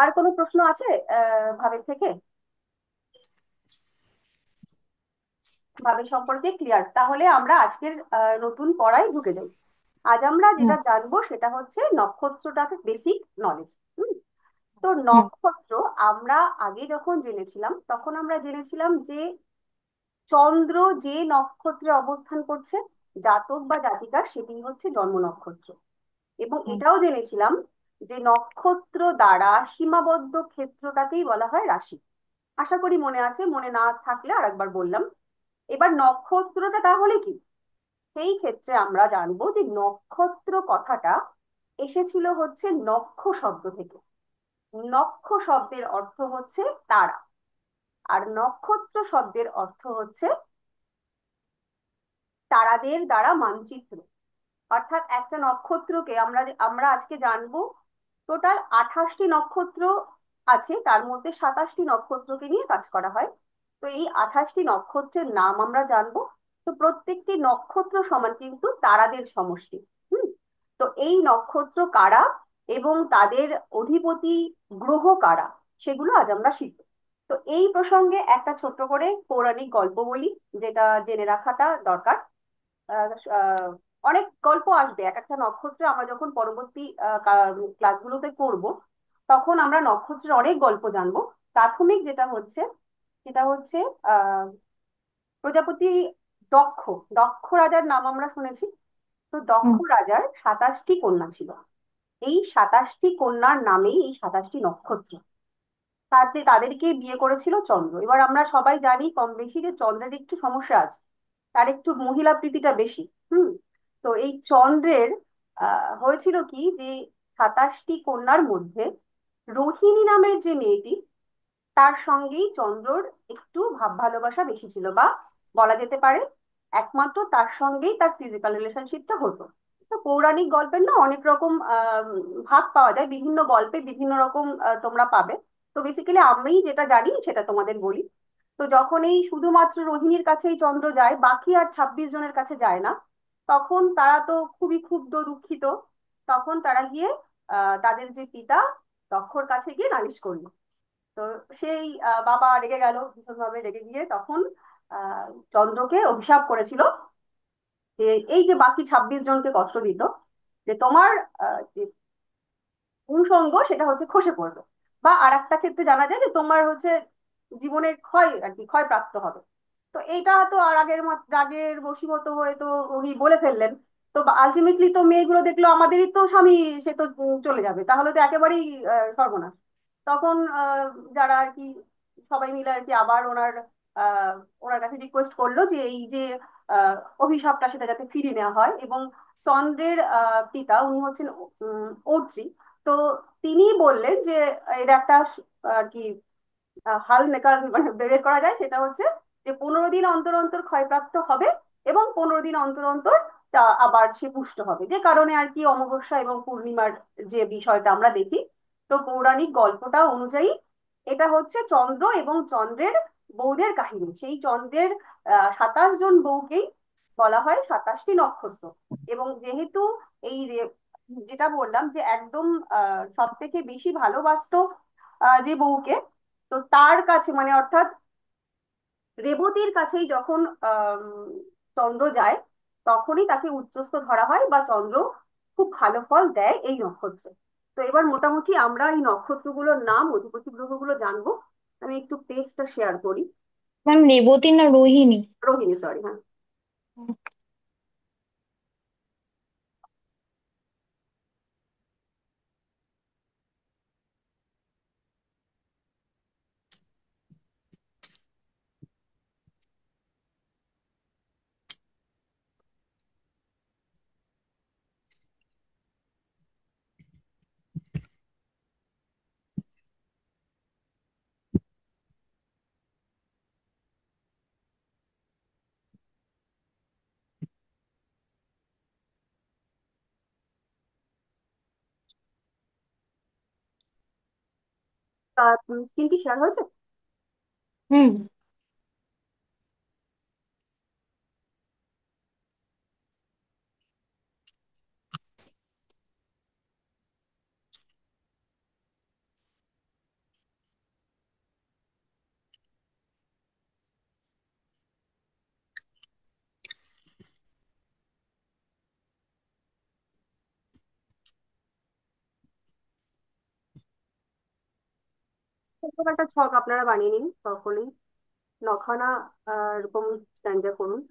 আর কোনো প্রশ্ন আছে ভাবের থেকে? ভাবের সম্পর্কে ক্লিয়ার? তাহলে আমরা আজকের নতুন পড়ায় ঢুকে যাই। আজ আমরা হুম। যেটা জানবো সেটা হচ্ছে নক্ষত্রটাকে বেসিক নলেজ। তো হুম। নক্ষত্র, আমরা আগে যখন জেনেছিলাম তখন আমরা জেনেছিলাম যে চন্দ্র যে নক্ষত্রে অবস্থান করছে, জাতক বা জাতিকার সেটি হচ্ছে জন্ম নক্ষত্র। এবং হুম। এটাও জেনেছিলাম যে নক্ষত্র দ্বারা সীমাবদ্ধ ক্ষেত্রটাকেই বলা হয় রাশি। আশা করি মনে আছে, মনে না থাকলে আরেকবার বললাম। এবার নক্ষত্রটা তাহলে কি, সেই ক্ষেত্রে আমরা জানবো যে নক্ষত্র কথাটা এসেছিল হচ্ছে নক্ষ শব্দ থেকে। নক্ষ শব্দের অর্থ হচ্ছে তারা, আর নক্ষত্র শব্দের অর্থ হচ্ছে তারাদের দ্বারা মানচিত্র। অর্থাৎ একটা নক্ষত্রকে আমরা আমরা আজকে জানবো টোটাল 28টি নক্ষত্র আছে, তার মধ্যে 27টি নক্ষত্রকে নিয়ে কাজ করা হয়। তো এই 28টি নক্ষত্রের নাম আমরা জানবো। তো প্রত্যেকটি নক্ষত্র সমান কিন্তু তারাদের সমষ্টি। হুম। তো এই নক্ষত্র কারা এবং তাদের অধিপতি গ্রহ কারা, সেগুলো আজ আমরা শিখব। তো এই প্রসঙ্গে একটা ছোট্ট করে পৌরাণিক গল্প বলি, যেটা জেনে রাখাটা দরকার। আহ, আহ, অনেক গল্প আসবে এক একটা নক্ষত্রে, আমরা যখন পরবর্তী ক্লাসগুলোতে করব তখন আমরা নক্ষত্রের অনেক গল্প জানবো। প্রাথমিক যেটা হচ্ছে সেটা হচ্ছে আহ প্রজাপতি দক্ষ। দক্ষ রাজার নাম আমরা শুনেছি। তো দক্ষ হুম। রাজার 27টি কন্যা ছিল। এই 27টি কন্যার নামেই এই 27টি নক্ষত্র। তাদেরকে বিয়ে করেছিল চন্দ্র। এবার আমরা সবাই জানি কম বেশি যে চন্দ্রের একটু সমস্যা আছে, তার একটু মহিলা প্রীতিটা বেশি। হুম। তো এই চন্দ্রের হয়েছিল কি যে 27টি কন্যার মধ্যে রোহিণী নামের যে মেয়েটি, তার সঙ্গেই চন্দ্রর একটু ভাব ভালোবাসা বেশি ছিল, বা বলা যেতে পারে একমাত্র তার সঙ্গেই তার ফিজিক্যাল রিলেশনশিপটা হতো। তো পৌরাণিক গল্পের না অনেক রকম ভাগ পাওয়া যায়, বিভিন্ন গল্পে বিভিন্ন রকম তোমরা পাবে। তো বেসিক্যালি আমি যেটা জানি সেটা তোমাদের বলি। তো যখন এই শুধুমাত্র রোহিণীর কাছেই চন্দ্র যায়, বাকি আর 26 জনের কাছে যায় না, তখন তারা তো খুবই ক্ষুব্ধ দুঃখিত। তখন তারা গিয়ে তাদের যে পিতা দক্ষর কাছে গিয়ে নালিশ করলো। তো সেই বাবা রেগে গেল, ভীষণভাবে রেগে গিয়ে তখন আহ চন্দ্রকে অভিশাপ করেছিল যে এই যে বাকি 26 জনকে কষ্ট দিত, যে তোমার যে অনুষঙ্গ সেটা হচ্ছে খসে পড়বে। বা আর একটা ক্ষেত্রে জানা যায় যে তোমার হচ্ছে জীবনে ক্ষয় আর কি, ক্ষয় প্রাপ্ত হবে। তো এইটা তো আর রাগের বশীভূত হয়ে তো উনি বলে ফেললেন। তো আলটিমেটলি তো মেয়েগুলো দেখলো আমাদেরই তো স্বামী, সে তো চলে যাবে, তাহলে তো একেবারেই সর্বনাশ। তখন যারা আর কি সবাই মিলে আর কি আবার আহ ওনার কাছে রিকোয়েস্ট করলো যে এই যে আহ অভিশাপটা সেটা যাতে ফিরিয়ে নেওয়া হয়। এবং চন্দ্রের পিতা উনি হচ্ছেন অত্রি। তো তিনি বললেন যে এটা একটা আর কি হাল মেকার মানে বের করা যায়, সেটা হচ্ছে যে 15 দিন অন্তর অন্তর ক্ষয়প্রাপ্ত হবে এবং 15 দিন অন্তর অন্তর আবার সে পুষ্ট হবে, যে কারণে আর কি অমাবস্যা এবং পূর্ণিমার যে বিষয়টা আমরা দেখি। তো পৌরাণিক গল্পটা অনুযায়ী এটা হচ্ছে চন্দ্র এবং চন্দ্রের বউদের কাহিনী। সেই চন্দ্রের 27 জন বউকেই বলা হয় 27টি নক্ষত্র। এবং যেহেতু এই যেটা বললাম যে একদম সব থেকে বেশি ভালোবাসতো যে বউকে, তো তার কাছে মানে অর্থাৎ রেবতীর কাছেই যখন চন্দ্র যায়, তখনই তাকে উচ্চস্থ ধরা হয়, বা চন্দ্র খুব ভালো ফল দেয় এই নক্ষত্রে। তো এবার মোটামুটি আমরা এই নক্ষত্রগুলোর নাম, অধিপতি গ্রহগুলো জানবো। আমি একটু পেজটা শেয়ার করি। ম্যাম, রেবতী না রোহিণী? রোহিণী, সরি, হ্যাঁ। স্ক্রিন কি শেয়ার হয়েছে? হুম। এরকম একটা ছক আপনারা বানিয়ে নিন সকলেই, নখানা এরকম স্ট্যান্ডে করুন।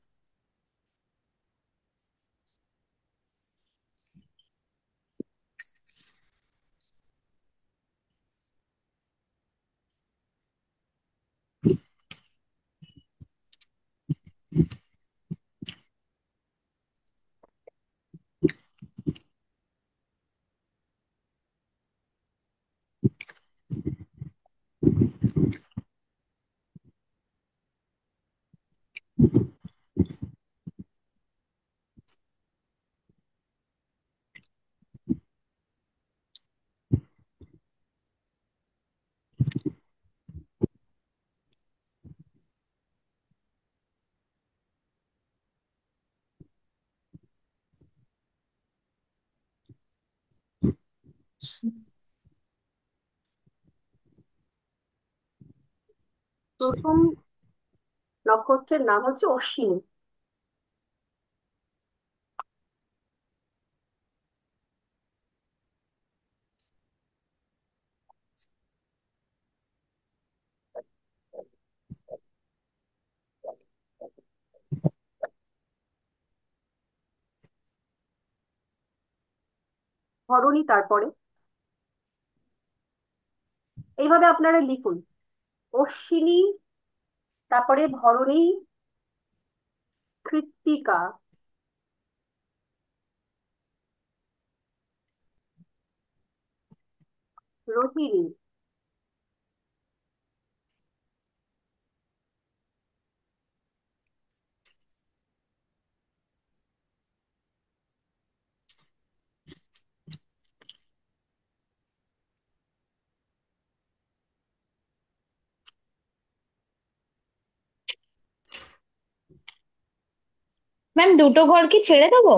প্রথম নক্ষত্রের নাম হচ্ছে অশ্বিনী। ভরণী তারপরে, এইভাবে আপনারা লিখুন। অশ্বিনী, তারপরে ভরণী, কৃত্তিকা, রোহিণী। ম্যাম, দুটো ঘর কি ছেড়ে দেবো?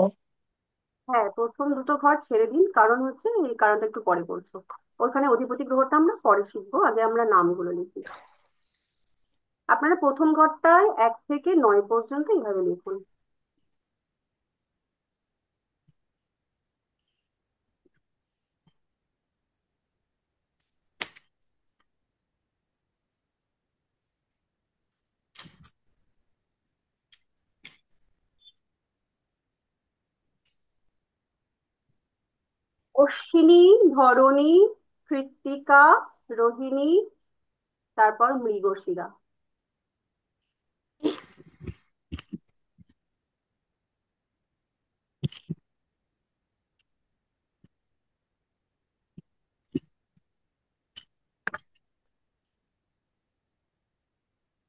হ্যাঁ, প্রথম দুটো ঘর ছেড়ে দিন, কারণ হচ্ছে এই কারণটা একটু পরে বলছো। ওখানে অধিপতি গ্রহটা আমরা পরে শিখবো, আগে আমরা নামগুলো লিখি। আপনারা প্রথম ঘরটায় 1 থেকে 9 পর্যন্ত এইভাবে লিখুন। অশ্বিনী, ধরণী, কৃত্তিকা, রোহিণী, তারপর মৃগশিরা।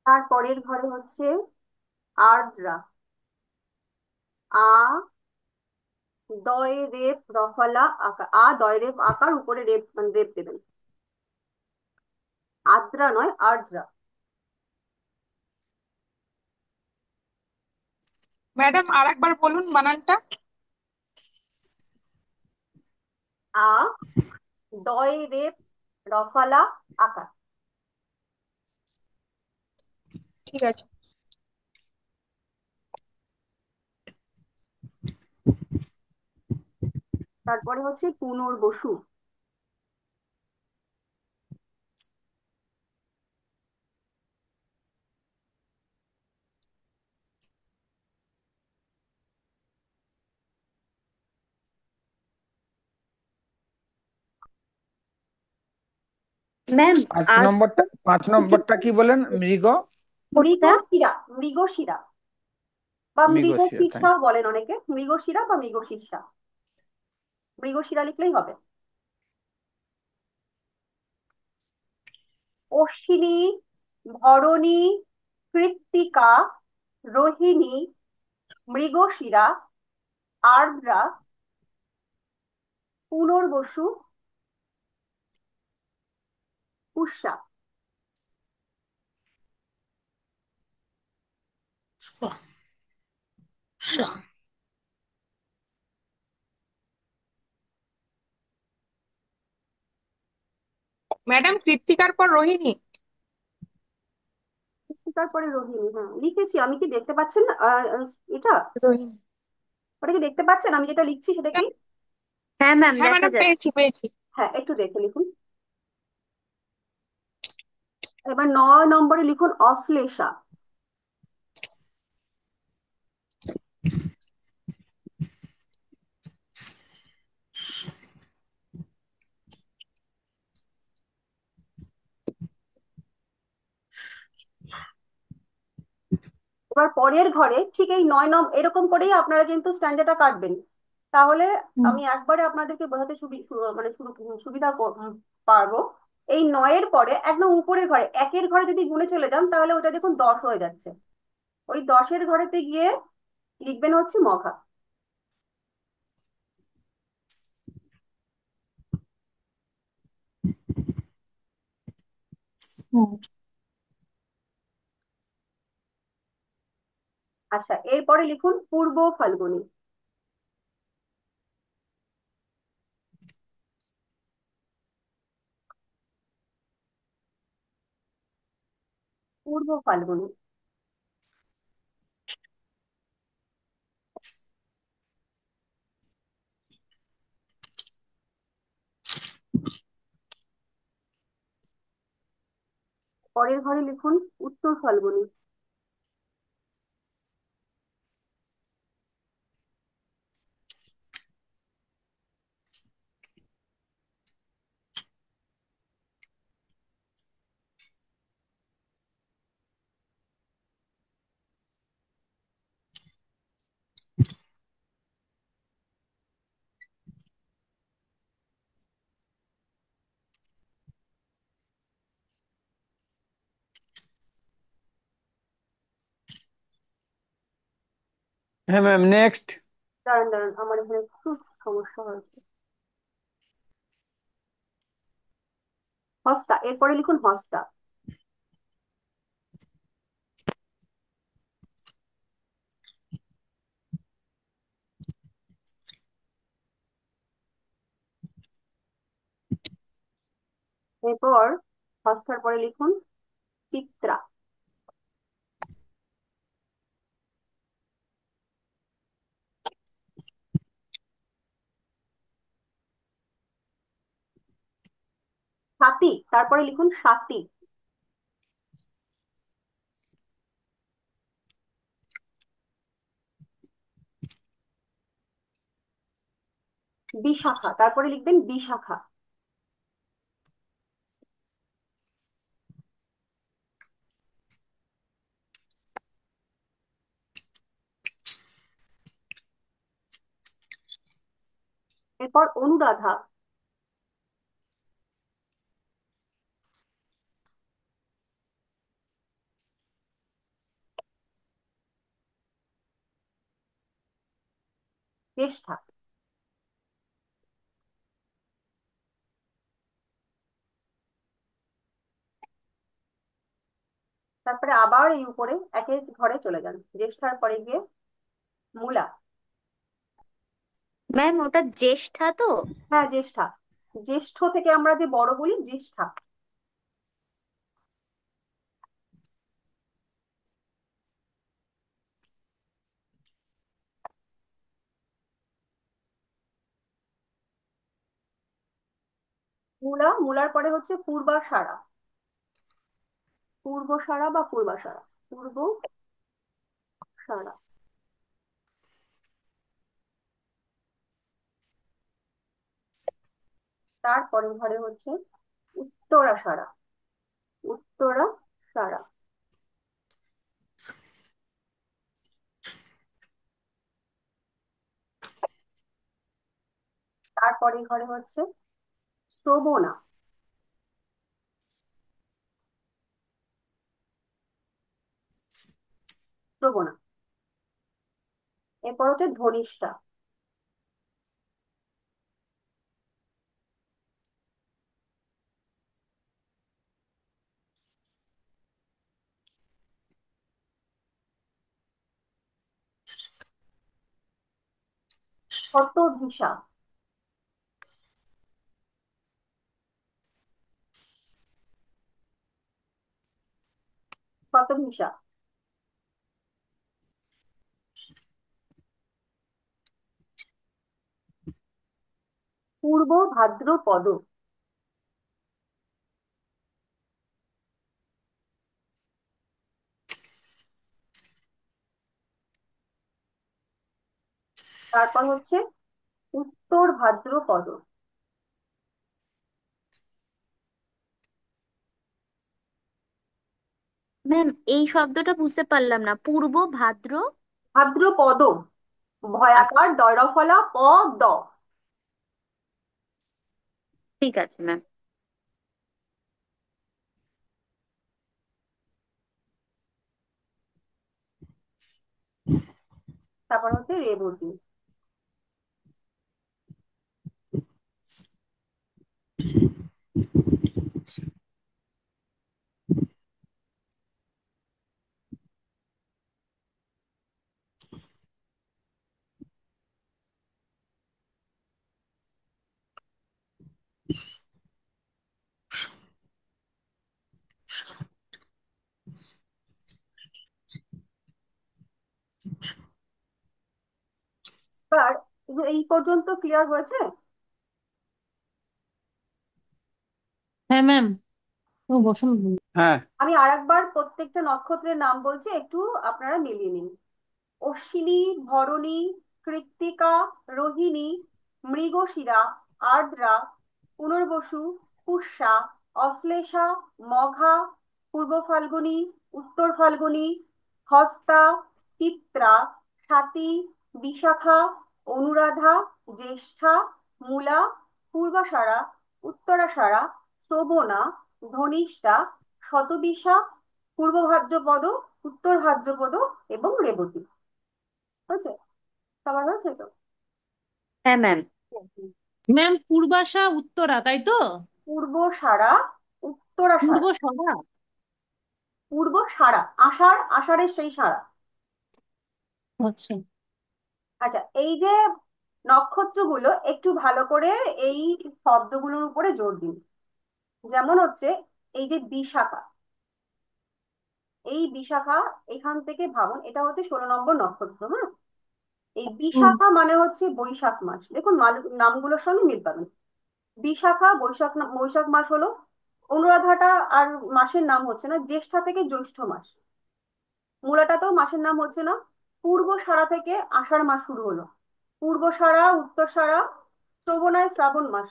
তারপরের ঘরে হচ্ছে আর্দ্রা। আ, দয় রেপ রফলা আকার, আ দয় রেপ আকার, উপরে রেপ মানে রেপ দেবেন। আদ্রা নয়, আর্দ্রা। ম্যাডাম আর একবার বলুন বানানটা। আ, দয় রেপ রফলা আকার। ঠিক আছে। তারপরে হচ্ছে পুনর্বসু। ম্যাম, পাঁচ আর নম্বরটা, 5 নম্বরটা কি বলেন? মৃগ, কোনটা? মৃগশিরা, মৃগশিরা বা মৃগশিরা, তাই না? মৃগশীর্ষাও বলেন অনেকে, মৃগশিরা বা মৃগশীর্ষা। মৃগশিরা লিখলেই হবে। অশ্বিনী, ভরণী, কৃত্তিকা, রোহিণী, মৃগশিরা, আর্দ্রা, পুনর্বসু, পুষ্যা। ম্যাডাম কৃত্তিকার পর রোহিণী। কৃত্তিকার পরে রোহিণী, হ্যাঁ লিখেছি আমি, কি দেখতে পাচ্ছেন না? এটা, রোহিণী। ওটা কি দেখতে পাচ্ছেন আমি যেটা লিখছি সেটা কি? হ্যাঁ ম্যাম, হ্যাঁ দেখা ম্যাডাম, যায়। পেয়েছি পেয়েছি। হ্যাঁ, একটু দেখে লিখুন। এবার 9 নম্বরে লিখুন অশ্লেষা। এবার পরের ঘরে ঠিক এই 9 নম্বর এরকম করেই আপনারা কিন্তু স্ট্যান্ডাটা কাটবেন। তাহলে হুম। আমি একবারে আপনাদেরকে বোঝাতে মানে সুবিধা পারবো। এই 9-এর পরে একদম উপরের ঘরে 1-এর ঘরে যদি গুণে চলে যান তাহলে ওটা দেখুন 10 হয়ে যাচ্ছে। ওই 10-এর ঘরেতে গিয়ে লিখবেন হচ্ছে মঘা। হুম। আচ্ছা, এরপরে লিখুন পূর্ব ফাল্গুনী। পূর্ব ফাল্গুনী। পরের ঘরে লিখুন উত্তর ফাল্গুনী। হ্যাঁ ম্যাম, নেক্সট। দাঁড়ান দাঁড়ান, আমার এখানে একটু সমস্যা হয়েছে। হস্তা, এরপরে লিখুন হস্তা। এরপর হস্তার পরে লিখুন চিত্রা। স্বাতী, তারপরে লিখুন স্বাতী। বিশাখা, তারপরে লিখবেন বিশাখা। এরপর অনুরাধা। জ্যেষ্ঠা। তারপরে আবার এই উপরে একের ঘরে চলে যান, জ্যেষ্ঠার পরে গিয়ে মূলা। ম্যাম ওটা জ্যেষ্ঠা তো? হ্যাঁ, জ্যেষ্ঠা। জ্যেষ্ঠ থেকে আমরা যে বড় বলি জ্যেষ্ঠা। মূলা, মূলার পরে হচ্ছে পূর্বাষাঢ়া। পূর্বসারা বা পূর্বাষাঢ়া। পূর্বসারা। তারপরের ঘরে হচ্ছে উত্তরাষাঢ়া। উত্তরাষাঢ়া। তারপরের ঘরে হচ্ছে শ্রবণা। শ্রবণা। এরপর হচ্ছে ধনিষ্ঠা। শতভিষা। শতভিষা। পূর্ব ভাদ্রপদ। তারপর হচ্ছে উত্তর ভাদ্রপদ। ম্যাম এই শব্দটা বুঝতে পারলাম না, পূর্ব ভাদ্র। ভাদ্রপদ, ভয়াকার, আচ্ছা, দয়রফলা প দ। ঠিক আছে ম্যাম। তারপর হচ্ছে রেবতী। এবার এই পর্যন্ত ক্লিয়ার হয়েছে? হ্যাঁ ম্যাম, ও বসুন। হ্যাঁ। আমি আরেকবার প্রত্যেকটা নক্ষত্রের নাম বলছি, একটু আপনারা মিলিয়ে নিন। অশ্বিনী, ভরণী, কৃত্তিকা, রোহিণী, মৃগশিরা, আর্দ্রা, পুনর্বসু, পুষ্যা, অশ্লেষা, মঘা, পূর্ব ফাল্গুনী, উত্তর ফাল্গুনী, হস্তা, চিত্রা, স্বাতী, বিশাখা, অনুরাধা, জ্যেষ্ঠা, মূলা, পূর্বাষাঢ়া, উত্তরাষাঢ়া, শ্রবণা, ধনিষ্ঠা, শতবিশা, পূর্ব ভাদ্রপদ, উত্তর ভাদ্রপদ এবং রেবতী। হয়েছে? সবার হয়েছে তো? হ্যাঁ ম্যাম। ম্যাম পূর্বাশা উত্তরা, তাই তো? পূর্ব সারা, উত্তরা পূর্ব সারা। সভা। পূর্ব সারা, আষাঢ়, আষাঢ়ের সেই সারা। আচ্ছা। আচ্ছা, এই যে নক্ষত্রগুলো একটু ভালো করে এই শব্দগুলোর উপরে জোর দিন। যেমন হচ্ছে এই যে বিশাখা, এই বিশাখা, এখান থেকে ভাবুন এটা হচ্ছে 16 নম্বর নক্ষত্র, হ্যাঁ। এই হুম। বিশাখা মানে হচ্ছে বৈশাখ মাস, দেখুন নামগুলোর সঙ্গে মিল পাবেন। বিশাখা বৈশাখ, বৈশাখ মাস হলো। অনুরাধাটা আর মাসের নাম হচ্ছে না, জ্যেষ্ঠা থেকে জ্যৈষ্ঠ মাস। মূলাটাতেও মাসের নাম হচ্ছে না। পূর্ব সারা থেকে আষাঢ় মাস শুরু হলো। পূর্ব সারা, উত্তর সারা, শ্রবণায় শ্রাবণ মাস।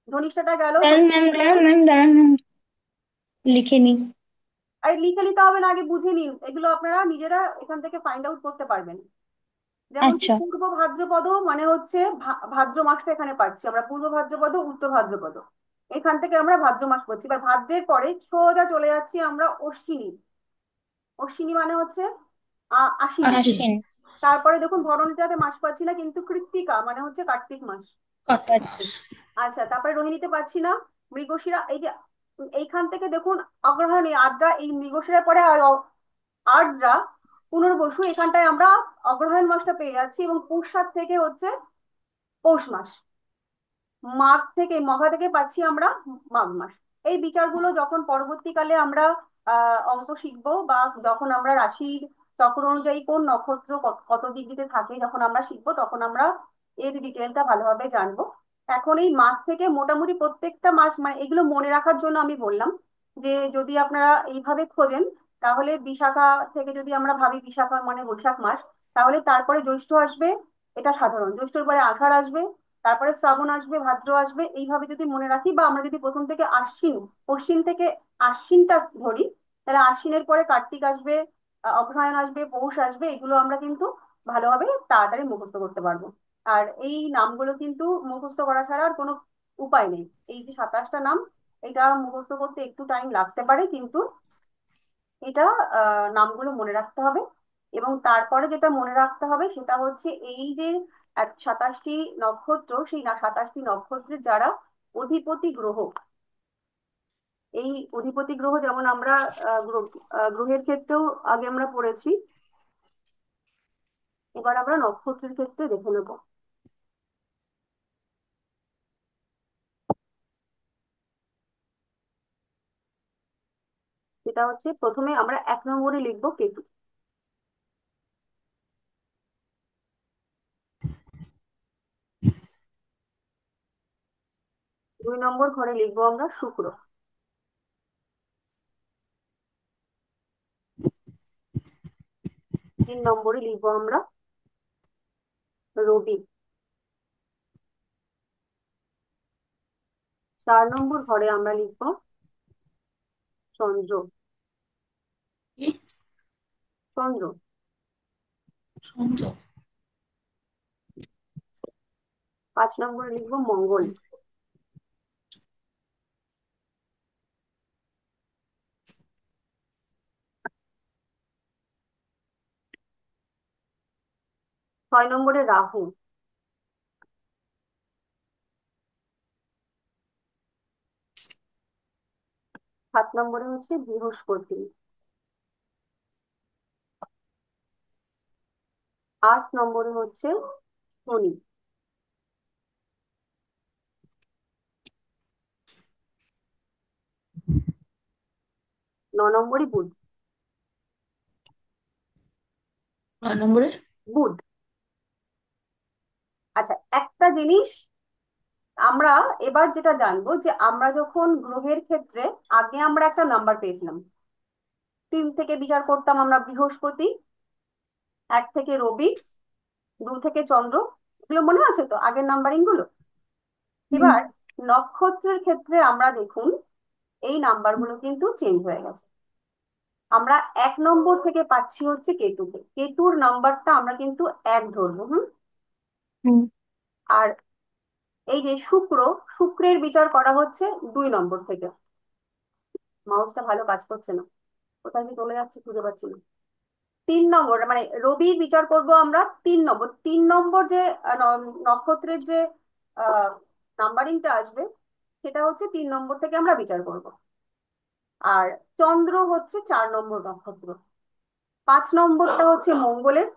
ধনিষ্ঠাটা গেল। দাঁড়ান ম্যাম, দাঁড়ান ম্যাম, দাঁড়ান ম্যাম, লিখে নি। আর লিখে নিতে হবে না, আগে বুঝে নিন, এগুলো আপনারা নিজেরা এখান থেকে ফাইন্ড আউট করতে পারবেন। যেমন কি আচ্ছা। পূর্ব ভাদ্রপদ মানে হচ্ছে ভাদ্র মাসটা এখানে পাচ্ছি আমরা, পূর্ব ভাদ্রপদ, উত্তর ভাদ্রপদ, এখান থেকে আমরা ভাদ্র মাস পাচ্ছি। এবার ভাদ্রের পরে সোজা চলে যাচ্ছি আমরা অশ্বিনী। অশ্বিনী মানে হচ্ছে আশ্বিন মাস। আশ্বিন। তারপরে দেখুন ভরণীতে মাস পাচ্ছি না, কিন্তু কৃত্তিকা মানে হচ্ছে কার্তিক মাস। কার্তিক। আচ্ছা, তারপরে রোহিণীতে পাচ্ছি না। মৃগশিরা, এই যে এইখান থেকে দেখুন অগ্রহায়ণী, আদ্রা, এই মৃগশিরার পরে আর্দ্রা, পুনর্বসু, এখানটায় আমরা অগ্রহায়ণ মাসটা পেয়ে যাচ্ছি। এবং পুষ থেকে হচ্ছে পৌষ মাস। মাঘ থেকে, মঘা থেকে পাচ্ছি আমরা মাঘ মাস। এই বিচারগুলো যখন পরবর্তীকালে আমরা অঙ্ক শিখবো, বা যখন আমরা রাশির চক্র অনুযায়ী কোন নক্ষত্র কত ডিগ্রিতে থাকে যখন আমরা শিখবো, তখন আমরা এর ডিটেলটা ভালোভাবে জানবো। এখন এই মাস থেকে মোটামুটি প্রত্যেকটা মাস, মানে এগুলো মনে রাখার জন্য আমি বললাম যে যদি আপনারা এইভাবে খোঁজেন, তাহলে বিশাখা থেকে যদি আমরা ভাবি বিশাখা মানে বৈশাখ মাস, তাহলে তারপরে জ্যৈষ্ঠ আসবে, এটা সাধারণ। জ্যৈষ্ঠর পরে আষাঢ় আসবে, তারপরে শ্রাবণ আসবে, ভাদ্র আসবে, এইভাবে যদি মনে রাখি। বা আমরা যদি প্রথম থেকে আশ্বিন, পশ্চিম থেকে আশ্বিনটা ধরি, তাহলে আশ্বিনের পরে কার্তিক আসবে, অগ্রহায়ণ আসবে, পৌষ আসবে, এগুলো আমরা কিন্তু ভালোভাবে তাড়াতাড়ি মুখস্থ করতে পারবো। আর এই নামগুলো কিন্তু মুখস্থ করা ছাড়া আর কোনো উপায় নেই। এই যে 27টা নাম, এটা মুখস্থ করতে একটু টাইম লাগতে পারে, কিন্তু এটা নামগুলো মনে রাখতে হবে। এবং তারপরে যেটা মনে রাখতে হবে সেটা হচ্ছে এই যে 27টি নক্ষত্র, সেই 27টি নক্ষত্রের যারা অধিপতি গ্রহ, এই অধিপতি গ্রহ যেমন আমরা গ্রহের ক্ষেত্রেও আগে আমরা পড়েছি, এবার আমরা নক্ষত্রের ক্ষেত্রে দেখে নেব। সেটা হচ্ছে প্রথমে আমরা 1 নম্বরে লিখবো কেতু। 2 নম্বর ঘরে লিখবো আমরা শুক্র। 3 নম্বরে লিখবো আমরা রবি। 4 নম্বর ঘরে আমরা লিখবো চন্দ্র। কি? চন্দ্র। সংযোগ। 5 নম্বরে লিখবো মঙ্গল। 6 নম্বরে রাহু। 7 নম্বরে হচ্ছে বৃহস্পতি। 8 নম্বরে হচ্ছে শনি। 9 নম্বরই বুধ। 9 নম্বরে বুধ। আচ্ছা, একটা জিনিস আমরা এবার যেটা জানবো যে আমরা যখন গ্রহের ক্ষেত্রে আগে আমরা একটা নাম্বার পেয়েছিলাম। 3 থেকে বিচার করতাম আমরা বৃহস্পতি, 1 থেকে রবি, 2 থেকে চন্দ্র। এগুলো মনে আছে তো আগের নাম্বারিং গুলো? হুম। এবার নক্ষত্রের ক্ষেত্রে আমরা দেখুন এই নাম্বারগুলো কিন্তু চেঞ্জ হয়ে গেছে। আমরা 1 নম্বর থেকে পাচ্ছি হচ্ছে কেতুকে, কেতুর নাম্বারটা আমরা কিন্তু 1 ধরবো। হুম। আর এই যে শুক্র, শুক্রের বিচার করা হচ্ছে 2 নম্বর থেকে। মাউসটা ভালো কাজ করছে না, কোথায় কি চলে যাচ্ছে খুঁজে পাচ্ছি না। 3 নম্বর মানে রবির বিচার করব আমরা 3 নম্বর। 3 নম্বর যে নক্ষত্রের যে নাম্বারিংটা আসবে সেটা হচ্ছে 3 নম্বর থেকে আমরা বিচার করব। আর চন্দ্র হচ্ছে 4 নম্বর নক্ষত্র। 5 নম্বরটা হচ্ছে মঙ্গলের,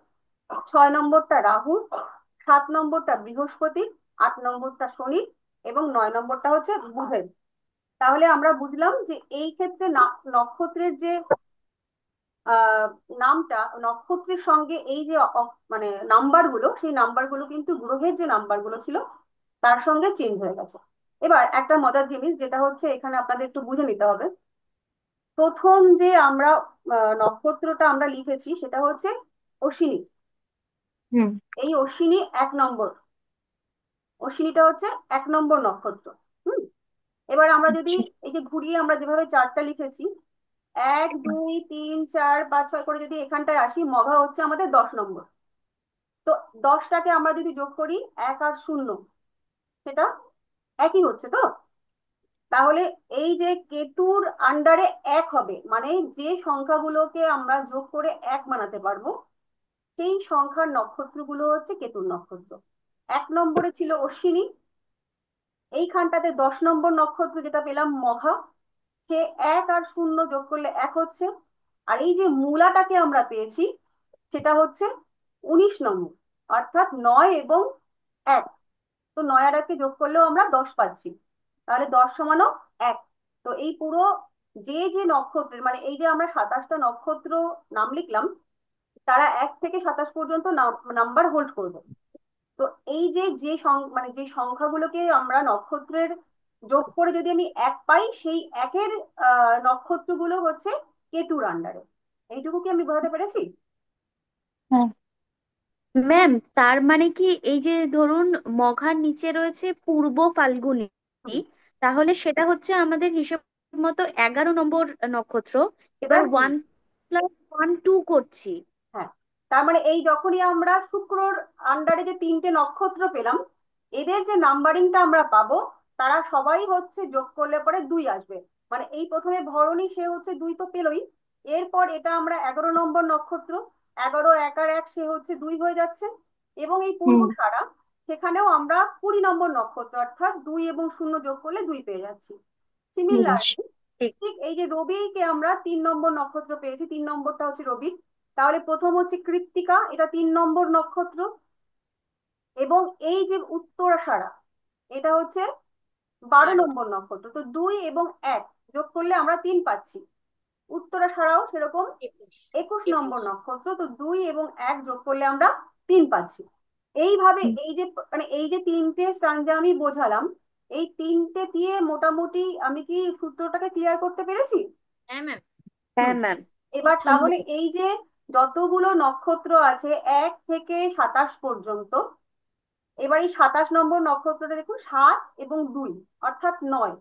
6 নম্বরটা রাহুর, 7 নম্বরটা বৃহস্পতির, 8 নম্বরটা শনির এবং 9 নম্বরটা হচ্ছে বুধের। তাহলে আমরা বুঝলাম যে এই ক্ষেত্রে নক্ষত্রের যে আহ নামটা, নক্ষত্রের সঙ্গে এই যে মানে নাম্বারগুলো, সেই নাম্বারগুলো কিন্তু গ্রহের যে নাম্বারগুলো ছিল তার সঙ্গে চেঞ্জ হয়ে গেছে। এবার একটা মজার জিনিস যেটা হচ্ছে এখানে আপনাদের একটু বুঝে নিতে হবে। প্রথম যে আমরা নক্ষত্রটা আমরা লিখেছি সেটা হচ্ছে অশ্বিনী। হুম। এই অশ্বিনী 1 নম্বর, অশ্বিনীটা হচ্ছে 1 নম্বর নক্ষত্র। হুম। এবার আমরা যদি এই যে ঘুরিয়ে আমরা যেভাবে চারটা লিখেছি 1 2 3 4 5 6 করে যদি এখানটায় আসি, মঘা হচ্ছে আমাদের 10 নম্বর। তো 10টাকে আমরা যদি যোগ করি 1 আর 0, সেটা একই হচ্ছে তো। তাহলে এই যে কেতুর আন্ডারে 1 হবে, মানে যে সংখ্যাগুলোকে আমরা যোগ করে 1 বানাতে পারবো সেই সংখ্যার নক্ষত্রগুলো হচ্ছে কেতুর নক্ষত্র। 1 নম্বরে ছিল অশ্বিনী, এইখানটাতে 10 নম্বর নক্ষত্র যেটা পেলাম মঘা, সে 1 আর 0 যোগ করলে 1 হচ্ছে। আর এই যে মূলাটাকে আমরা পেয়েছি সেটা হচ্ছে 19 নম্বর, অর্থাৎ 9 এবং 1। তো 9 আর 1কে যোগ করলেও আমরা 10 পাচ্ছি, তাহলে 10 সমানও 1। তো এই পুরো যে যে নক্ষত্রের মানে এই যে আমরা 27টা নক্ষত্র নাম লিখলাম, তারা 1 থেকে 27 পর্যন্ত নাম্বার হোল্ড করবে। তো এই যে যে মানে যে সংখ্যাগুলোকে আমরা নক্ষত্রের যোগ করে যদি আমি 1 পাই, সেই 1-এর নক্ষত্রগুলো হচ্ছে কেতুর আন্ডারে। এইটুকু কি আমি বোঝাতে পেরেছি? হ্যাঁ। ম্যাম, তার মানে কি এই যে ধরুন মঘার নিচে রয়েছে পূর্ব ফাল্গুনী, হুম। তাহলে সেটা হচ্ছে আমাদের হিসেব মতো 11 নম্বর নক্ষত্র। এবার এবার 1+1 2 করছি। হ্যাঁ, তার মানে এই যখনই আমরা শুক্রর আন্ডারে যে 3টে নক্ষত্র পেলাম, এদের যে নাম্বারিংটা আমরা পাবো তারা সবাই হচ্ছে যোগ করলে পরে 2 আসবে। মানে এই প্রথমে ভরণী, সে হচ্ছে 2 তো পেলই। এরপর এটা আমরা 11 নম্বর নক্ষত্র, 11 1 আর 1 সে হচ্ছে 2 হয়ে যাচ্ছে। এবং এই পূর্ব হুম। সারা, সেখানেও আমরা 20 নম্বর নক্ষত্র, অর্থাৎ 2 এবং 0 যোগ করলে 2 পেয়ে যাচ্ছি। বেশ। সিমিলারলি ঠিক। ঠিক এই যে রবিকে আমরা 3 নম্বর নক্ষত্র পেয়েছি, 3 নম্বরটা হচ্ছে রবি। তাহলে প্রথম হচ্ছে কৃত্তিকা, এটা 3 নম্বর নক্ষত্র। এবং এই যে উত্তরাষাঢ়া, এটা হচ্ছে 12 নম্বর নক্ষত্র। তো 2 এবং 1 যোগ করলে আমরা 3 পাচ্ছি। উত্তরাষাঢ়াও সেরকম 21 নম্বর নক্ষত্র। তো 2 এবং 1 যোগ করলে আমরা 3 পাচ্ছি। এইভাবে হুম। এই যে মানে এই যে 3টে স্থান যে আমি বোঝালাম, এই 3টে দিয়ে মোটামুটি আমি কি সূত্রটাকে ক্লিয়ার করতে পেরেছি? হ্যাঁ ম্যাম। হুম। হ্যাঁ ম্যাম। এবার খুব তাহলে সুন্দর। এই যে যতগুলো নক্ষত্র আছে 1 থেকে 27 পর্যন্ত, এবার এই 27 নম্বর নক্ষত্রটা দেখুন, 7 এবং 2, অর্থাৎ 9।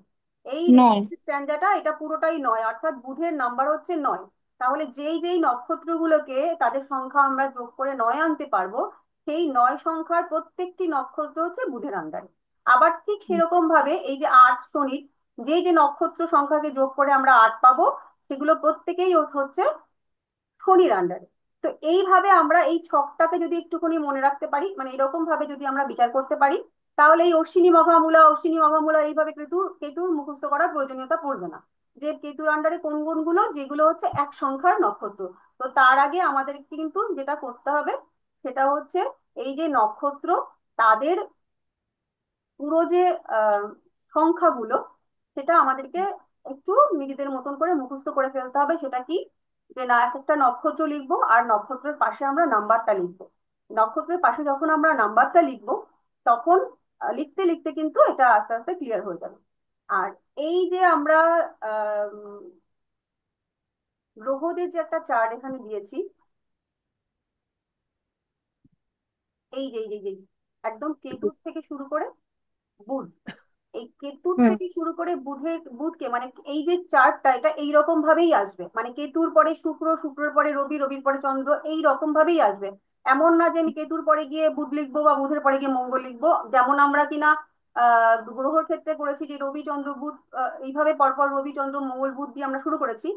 এই নয়। স্ট্যান্ডাটা এটা পুরোটাই 9, অর্থাৎ বুধের নাম্বার হচ্ছে 9। তাহলে যেই যেই নক্ষত্রগুলোকে তাদের সংখ্যা আমরা যোগ করে 9 আনতে পারবো, সেই 9 সংখ্যার প্রত্যেকটি নক্ষত্র হচ্ছে বুধের আন্ডারে। আবার ঠিক সেরকম ভাবে এই যে 8 শনির, যে যে নক্ষত্র সংখ্যাকে যোগ করে আমরা 8 পাবো, সেগুলো প্রত্যেকেই হচ্ছে শনির আন্ডারে। তো এইভাবে আমরা এই ছকটাকে যদি একটুখানি মনে রাখতে পারি, মানে এরকম ভাবে যদি আমরা বিচার করতে পারি, তাহলে এই অশ্বিনী মঘা মূলা এইভাবে কেতুর মুখস্থ করার প্রয়োজনীয়তা পড়বে না। যে কেতুর আন্ডারে কোন কোনগুলো, যেগুলো হচ্ছে এক সংখ্যার নক্ষত্র। তো তার আগে আমাদেরকে কিন্তু যেটা করতে হবে, সেটা হচ্ছে এই যে নক্ষত্র, তাদের পুরো যে আহ সংখ্যাগুলো, সেটা আমাদেরকে একটু নিজেদের মতন করে মুখস্থ করে ফেলতে হবে। সেটা কি, যে না, এক একটা নক্ষত্র লিখবো আর নক্ষত্রের পাশে আমরা নাম্বারটা লিখবো। নক্ষত্রের পাশে যখন আমরা নাম্বারটা লিখবো, তখন লিখতে লিখতে কিন্তু এটা আস্তে আস্তে ক্লিয়ার হয়ে যাবে। আর এই যে আমরা আহ গ্রহদের যে একটা চার্ট এখানে দিয়েছি, এই যে একদম কেতুর থেকে শুরু করে বুধ, এই কেতুর হুম। থেকে শুরু করে বুধকে মানে এই যে চার্টটা, এটা এইরকম ভাবেই আসবে। মানে কেতুর পরে শুক্র, শুক্রের পরে রবি, রবির পরে চন্দ্র, এই রকম ভাবেই আসবে। এমন না যে আমি কেতুর পরে গিয়ে বুধ লিখবো বা বুধের পরে গিয়ে মঙ্গল লিখবো, যেমন আমরা কিনা গ্রহর ক্ষেত্রে করেছি, যে রবি চন্দ্র বুধ, এইভাবে পরপর রবি চন্দ্র মঙ্গল বুধ দিয়ে আমরা শুরু করেছি।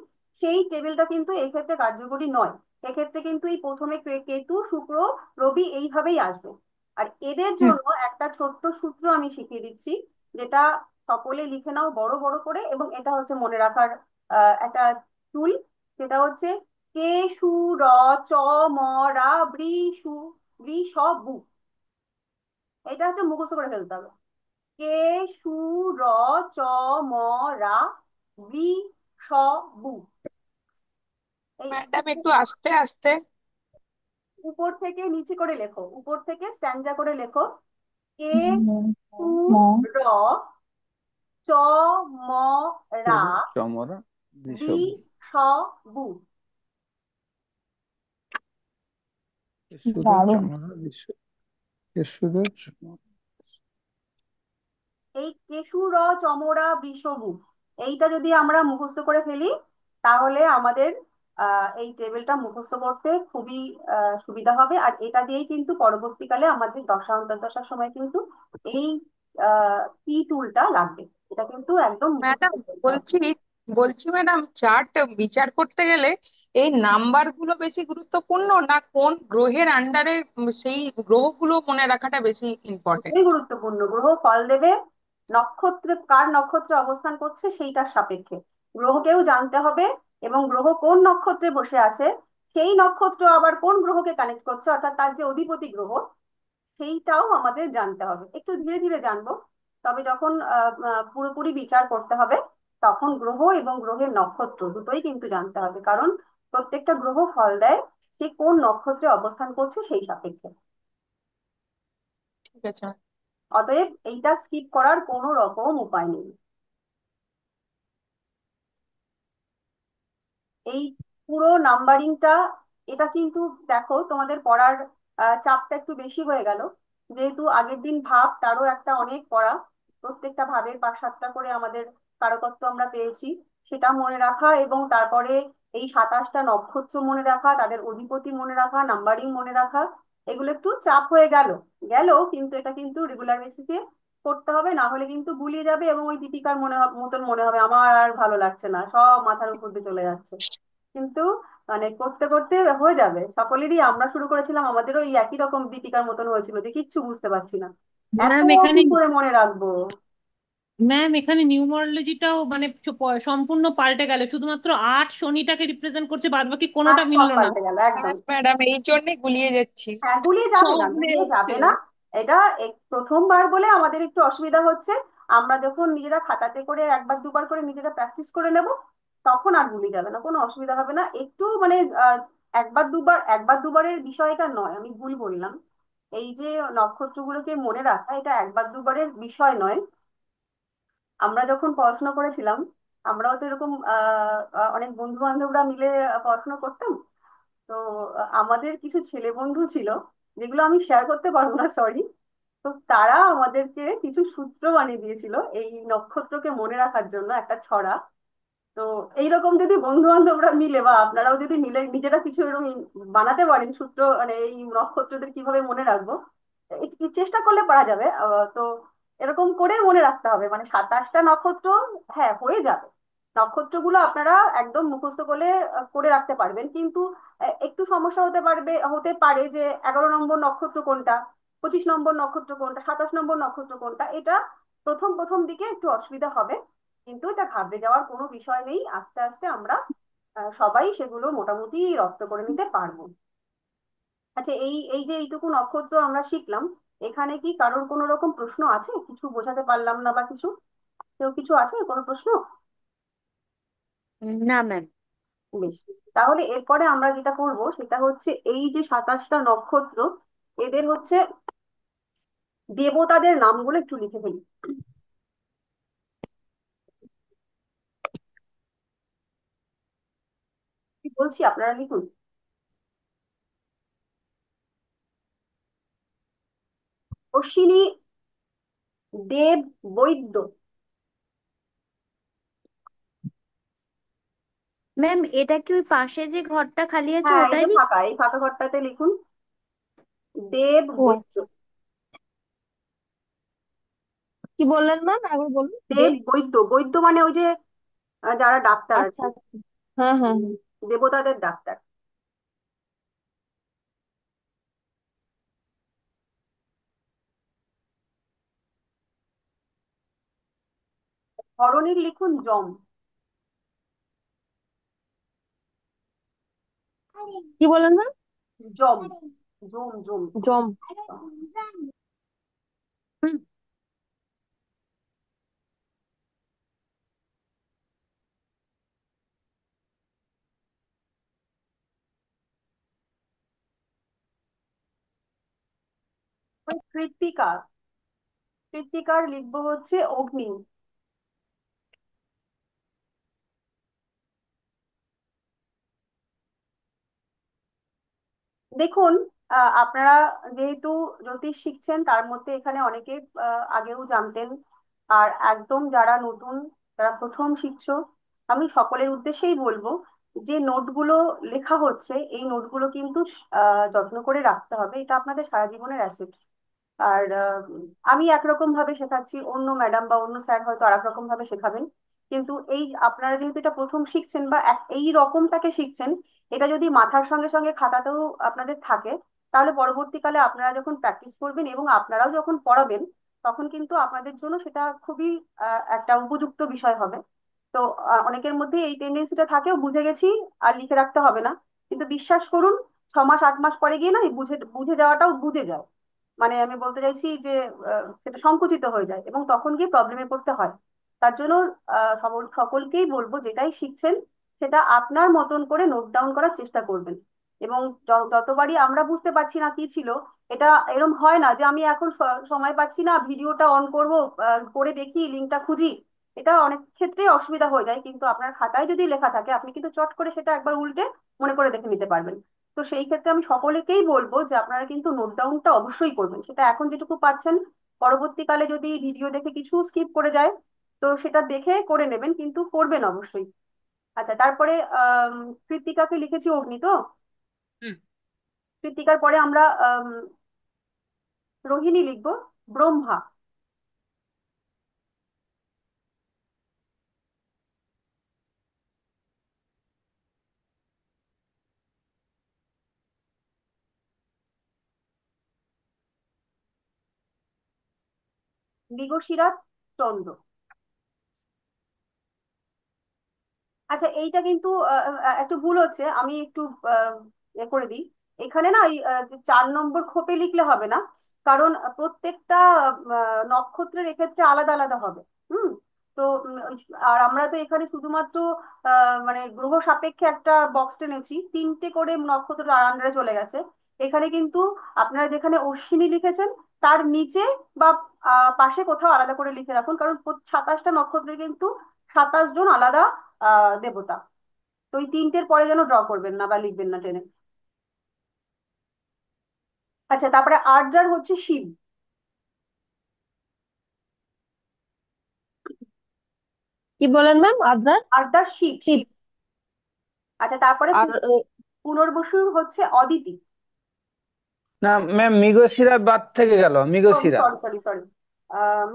সেই টেবিলটা কিন্তু এক্ষেত্রে কার্যকরী নয়। এক্ষেত্রে কিন্তু এই প্রথমে কেতু, শুক্র, রবি এইভাবেই আসবে। আর এদের হুম। জন্য একটা ছোট্ট সূত্র আমি শিখিয়ে দিচ্ছি, যেটা সকলে লিখে নাও বড় বড় করে, এবং এটা হচ্ছে মনে রাখার একটা টুল। সেটা হচ্ছে কে সু র চ ম রা বৃ সু বৃ স বু। এটা হচ্ছে মুখস্থ করে ফেলতে হবে। কে সু র চ ম রা বৃ স বু। এই ম্যাডাম একটু আস্তে আস্তে। উপর থেকে নিচে করে লেখো, উপর থেকে স্ট্যান্ডা করে লেখো। কে সু ম র চ ম রা চমরা বৃ বিষব স বু। কেশুদের দারুণ। চমরা বিশ্ব কেশুদের এই কেশু র চমরা বৃষভু, এইটা যদি আমরা মুখস্থ করে ফেলি, তাহলে আমাদের এই টেবিলটা মুখস্থ করতে খুবই সুবিধা হবে। আর এটা দিয়েই কিন্তু পরবর্তীকালে আমাদের দশা অন্তর্দশার সময় কিন্তু এই কি টুলটা লাগবে। এটা কিন্তু একদম মুখস্থ ম্যাডাম করে ফেলতে হবে। বলছি বলছি ম্যাডাম, চার্ট বিচার করতে গেলে এই নাম্বার গুলো বেশি গুরুত্বপূর্ণ, না কোন গ্রহের আন্ডারে সেই গ্রহগুলো মনে রাখাটা বেশি ইম্পর্টেন্ট? খুবই গুরুত্বপূর্ণ। গ্রহ ফল দেবে নক্ষত্রে, কার নক্ষত্রে অবস্থান করছে সেইটার সাপেক্ষে গ্রহকেও জানতে হবে। এবং গ্রহ কোন নক্ষত্রে বসে আছে, সেই নক্ষত্র আবার কোন গ্রহকে কানেক্ট করছে, অর্থাৎ তার যে অধিপতি গ্রহ, সেইটাও আমাদের জানতে হবে। একটু ধীরে ধীরে জানবো, তবে যখন পুরোপুরি বিচার করতে হবে, তখন গ্রহ এবং গ্রহের নক্ষত্র দুটোই কিন্তু জানতে হবে। কারণ প্রত্যেকটা গ্রহ ফল দেয় সে কোন নক্ষত্রে অবস্থান করছে সেই সাপেক্ষে। ঠিক আছে। অতএব এইটা স্কিপ করার কোনো রকম উপায় নেই। এই পুরো নাম্বারিংটা, এটা কিন্তু দেখো তোমাদের পড়ার চাপটা একটু বেশি হয়ে গেল। যেহেতু আগের দিন ভাব, তারও একটা অনেক পড়া, প্রত্যেকটা ভাবের 5-7টা করে আমাদের কারকত্ব আমরা পেয়েছি, সেটা মনে রাখা, এবং তারপরে এই 27টা নক্ষত্র মনে রাখা, তাদের অধিপতি মনে রাখা, নাম্বারিং মনে রাখা, এগুলো একটু চাপ হয়ে গেল কিন্তু এটা কিন্তু রেগুলার বেসিসে করতে হবে, না হলে কিন্তু গুলিয়ে যাবে এবং ওই দীপিকার মতন মনে হবে আমার আর ভালো লাগছে না, সব মাথার উপর দিয়ে চলে যাচ্ছে। কিন্তু মানে করতে করতে হয়ে যাবে সকলেরই। আমরা শুরু করেছিলাম, আমাদেরও এই একই রকম দীপিকার মতন হয়েছিল, যে কিচ্ছু বুঝতে পারছি না, এত ম্যাম কি এখানে করে মনে রাখবো। নিউমারোলজিটাও মানে সম্পূর্ণ পাল্টে গেল, শুধুমাত্র 8 শনিটাকে রিপ্রেজেন্ট করছে, বাদ বাকি আর কোনোটা সব মিললো না। পাল্টে গেল একদম। হ্যাঁ ম্যাডাম, এই জন্যে গুলিয়ে যাচ্ছি। হ্যাঁ, গুলিয়ে যাবে সব না, ভুলে গুলিয়ে যাচ্ছে। যাবে না। এটা প্রথমবার বলে আমাদের একটু অসুবিধা হচ্ছে। আমরা যখন নিজেরা খাতাতে করে একবার দুবার করে নিজেরা প্র্যাকটিস করে নেব, তখন আর গুলিয়ে যাবে না, কোনো অসুবিধা হবে না। একটু মানে একবার দুবারের বিষয়টা নয়, আমি ভুল বললাম। এই যে নক্ষত্রগুলোকে মনে রাখা, এটা একবার দুবারের বিষয় নয়। আমরা যখন পড়াশোনা করেছিলাম, আমরাও তো এরকম অনেক বন্ধু বান্ধবরা মিলে পড়াশোনা করতাম। তো আমাদের কিছু ছেলে বন্ধু ছিল, যেগুলো আমি শেয়ার করতে পারবো না, সরি। তো তারা আমাদেরকে কিছু সূত্র বানিয়ে দিয়েছিল এই নক্ষত্রকে মনে রাখার জন্য, একটা ছড়া। তো এইরকম যদি বন্ধু বান্ধবরা মিলে বা আপনারাও যদি মিলে নিজেরা কিছু এরকম বানাতে পারেন সূত্র, মানে এই নক্ষত্রদের কিভাবে মনে রাখবো, এই চেষ্টা করলে পারা যাবে। তো এরকম করে মনে রাখতে হবে, মানে 27টা নক্ষত্র। হ্যাঁ, হয়ে যাবে। নক্ষত্রগুলো আপনারা একদম মুখস্থ করে করে রাখতে পারবেন, কিন্তু একটু সমস্যা হতে পারে যে 11 নম্বর নক্ষত্র কোনটা, 25 নম্বর নক্ষত্র কোনটা, 27 নম্বর নক্ষত্র কোনটা, এটা প্রথম প্রথম দিকে একটু অসুবিধা হবে। কিন্তু এটা ঘাবড়ে যাওয়ার কোনো বিষয় নেই, আস্তে আস্তে আমরা সবাই সেগুলো মোটামুটি রপ্ত করে নিতে পারবো। আচ্ছা, এই এই যে এইটুকু নক্ষত্র আমরা শিখলাম, এখানে কি কারোর কোনো রকম প্রশ্ন আছে? কিছু বোঝাতে পারলাম না বা কিছু, কেউ কিছু আছে কোনো প্রশ্ন? না ম্যাম। বেশ, তাহলে এরপরে আমরা যেটা করব সেটা হচ্ছে এই যে 27টা নক্ষত্র, এদের হচ্ছে দেবতাদের নামগুলো একটু লিখে ফেলি। কি বলছি, আপনারা লিখুন। অশ্বিনী দেব বৈদ্য। ম্যাম, এটা কি ওই পাশে যে ঘরটা খালি আছে হ্যাঁ, এই ওটাই যে লিখ? ফাঁকা, এই ফাঁকা ঘরটাতে লিখুন দেব ও বৈদ্য। আচ্ছা, কি বললেন ম্যাম, একবার বলুন। দেব বৈদ্য, বৈদ্য মানে ওই যে যারা ডাক্তার আর আচ্ছা কি, আচ্ছা, হ্যাঁ হ্যাঁ হ্যাঁ। দেবতাদের ডাক্তার। ধরনীর লিখুন যম। কি বললেন ম্যাম? যম, জম জম। জম। হুম। কৃত্তিকা, কৃত্তিকার লিখবো হচ্ছে অগ্নি। দেখুন, আপনারা যেহেতু জ্যোতিষ শিখছেন, তার মধ্যে এখানে অনেকে আগেও জানতেন, আর একদম যারা নতুন, যারা প্রথম শিখছো, আমি সকলের উদ্দেশ্যেই বলবো যে নোটগুলো লেখা হচ্ছে, এই নোটগুলো কিন্তু যত্ন করে রাখতে হবে, এটা আপনাদের সারা জীবনের অ্যাসেট। আর আমি একরকম ভাবে শেখাচ্ছি, অন্য ম্যাডাম বা অন্য স্যার হয়তো আর এক রকম ভাবে শেখাবেন। কিন্তু এই আপনারা যেহেতু এটা প্রথম শিখছেন বা এই রকমটাকে শিখছেন, এটা যদি মাথার সঙ্গে সঙ্গে খাতাতেও আপনাদের থাকে, তাহলে পরবর্তীকালে আপনারা যখন প্র্যাকটিস করবেন এবং আপনারাও যখন পড়াবেন, তখন কিন্তু আপনাদের জন্য সেটা খুবই একটা উপযুক্ত বিষয় হবে। তো অনেকের মধ্যে এই টেন্ডেন্সিটা থাকেও, বুঝে গেছি আর লিখে রাখতে হবে না। কিন্তু বিশ্বাস করুন, 6 মাস 8 মাস পরে গিয়ে না এই বুঝে বুঝে যাওয়াটাও বুঝে যায়। মানে আমি বলতে চাইছি যে সেটা সংকুচিত হয়ে যায় এবং তখন গিয়ে প্রবলেমে পড়তে হয়। তার জন্য সকলকেই বলবো, যেটাই শিখছেন সেটা আপনার মতন করে নোট ডাউন করার চেষ্টা করবেন। এবং যতবারই আমরা বুঝতে পারছি না কি ছিল, এটা এরকম হয় না যে আমি এখন সময় পাচ্ছি না, ভিডিওটা অন করব, করে দেখি, লিঙ্কটা খুঁজি। এটা অনেক ক্ষেত্রে অসুবিধা হয়ে যায়, কিন্তু আপনার খাতায় যদি লেখা থাকে আপনি কিন্তু চট করে সেটা একবার উল্টে মনে করে দেখে নিতে পারবেন। তো সেই ক্ষেত্রে আমি সকলকেই বলবো যে আপনারা কিন্তু নোট ডাউনটা অবশ্যই করবেন, সেটা এখন যেটুকু পাচ্ছেন, পরবর্তীকালে যদি ভিডিও দেখে কিছু স্কিপ করে যায়, তো সেটা দেখে করে নেবেন, কিন্তু করবেন অবশ্যই। আচ্ছা, তারপরে কৃত্তিকাকে লিখেছি অগ্নি তো। হুম। কৃত্তিকার পরে আমরা রোহিণী লিখবো ব্রহ্মা। মৃগশিরা চন্দ্র। আচ্ছা, এইটা কিন্তু একটু ভুল হচ্ছে, আমি একটু করে দিই। এখানে না এই যে 4 নম্বর খোপে লিখলে হবে না, কারণ প্রত্যেকটা নক্ষত্রের এক্ষেত্রে আলাদা আলাদা হবে। হুম। তো আর আমরা তো এখানে শুধুমাত্র মানে গ্রহ সাপেক্ষে একটা বক্স টেনেছি, 3টে করে নক্ষত্র আন্ডারে চলে গেছে। এখানে কিন্তু আপনারা যেখানে অশ্বিনী লিখেছেন, তার নিচে বা পাশে কোথাও আলাদা করে লিখে রাখুন, কারণ 27টা নক্ষত্রের কিন্তু 27 জন আলাদা দেবতা। তো ওই 3টের পরে যেন ড্র করবেন না বা লিখবেন না টেনে। আচ্ছা, তারপরে আর্যার হচ্ছে শিব। কি বলেন ম্যাম? আদ্রার আর্দার শিব, শিব। শিব। আচ্ছা, তারপরে আর পুনর্বসু হচ্ছে অদিতি। না ম্যাম, মৃগশিরা বাদ থেকে গেল, Mrigashira. Sorry sorry sorry,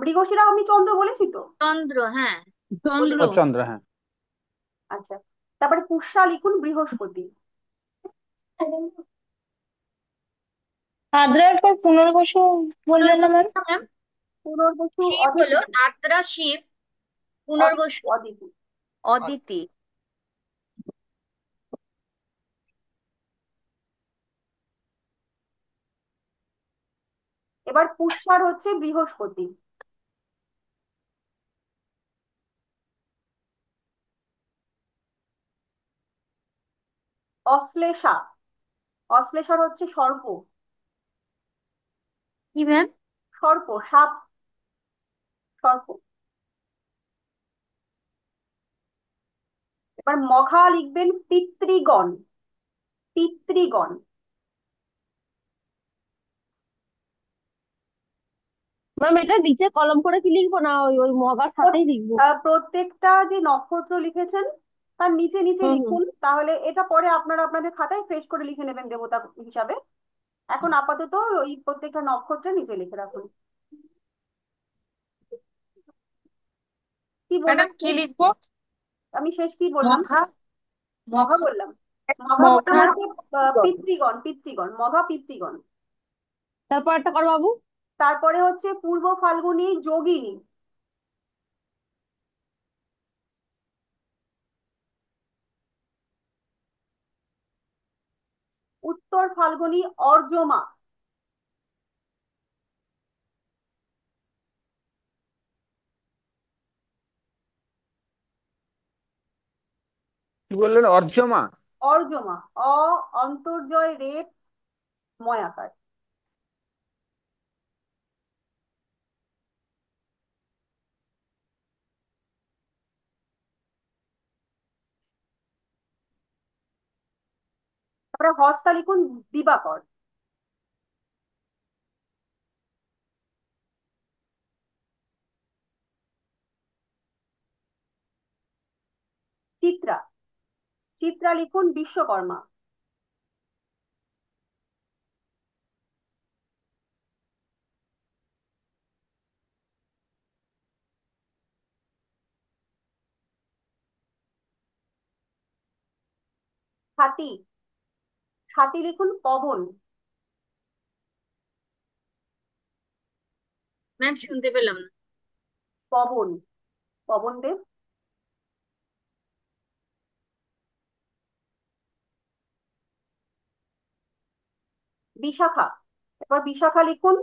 Mrigashira আমি চন্দ্র বলেছি তো। চন্দ্র, হ্যাঁ চন্দ্র। ও বলেছি। চন্দ্র, হ্যাঁ। আচ্ছা, তারপরে পুষ্যা লিখুন বৃহস্পতি। আদ্রার পর পুনর্বসু বললেন না ম্যাম? পুনর্বসু ম্যাম, পুনর্বসু শিব অদিতি। হলো আদ্রা শিব, অদিতি, পুনর্বসু অদিতি। অদিতি। এবার পুষ্যার হচ্ছে বৃহস্পতি। অশ্লেষা, অশ্লেষার হচ্ছে সর্প। কি ম্যাম? সর্প, সাপ, সর্প। এবার মঘা লিখবেন পিতৃগণ, পিতৃগণ। ম্যাম, এটা নিচে কলম করে কি লিখবো, না ওই ওই মগার সাথেই লিখবো? প্রত্যেকটা যে নক্ষত্র লিখেছেন তার নিচে নিচে হুম হুম। লিখুন, তাহলে এটা পরে আপনারা আপনাদের খাতায় ফ্রেশ করে লিখে নেবেন দেবতা হিসাবে। এখন আপাতত ওই প্রত্যেকটা নক্ষত্রের নিচে লিখে রাখুন। কি বললাম ম্যাডাম কি শেষ? লিখবো? আমি শেষ কি বললাম? মঘা। মঘা মঘা। বললাম। মঘা বললাম মঘা। হচ্ছে পিতৃগণ, পিতৃগণ, মঘা পিতৃগণ। তারপর একটা কর বাবু। তারপরে হচ্ছে পূর্ব ফাল্গুনী যোগিনী। উত্তর ফাল্গুনী অর্যমা। কি বললেন? অর্জমা? অর্যমা, অ অন্তর্জয় রেপ ময়াকার। তারপরে হস্তা লিখুন দিবাকর। চিত্রা, চিত্রা লিখুন বিশ্বকর্মা। হাতি, হাতি লিখুন পবন। ম্যাম শুনতে পেলাম না। পবন, পবন দেব। বিশাখা, এবার বিশাখা লিখুন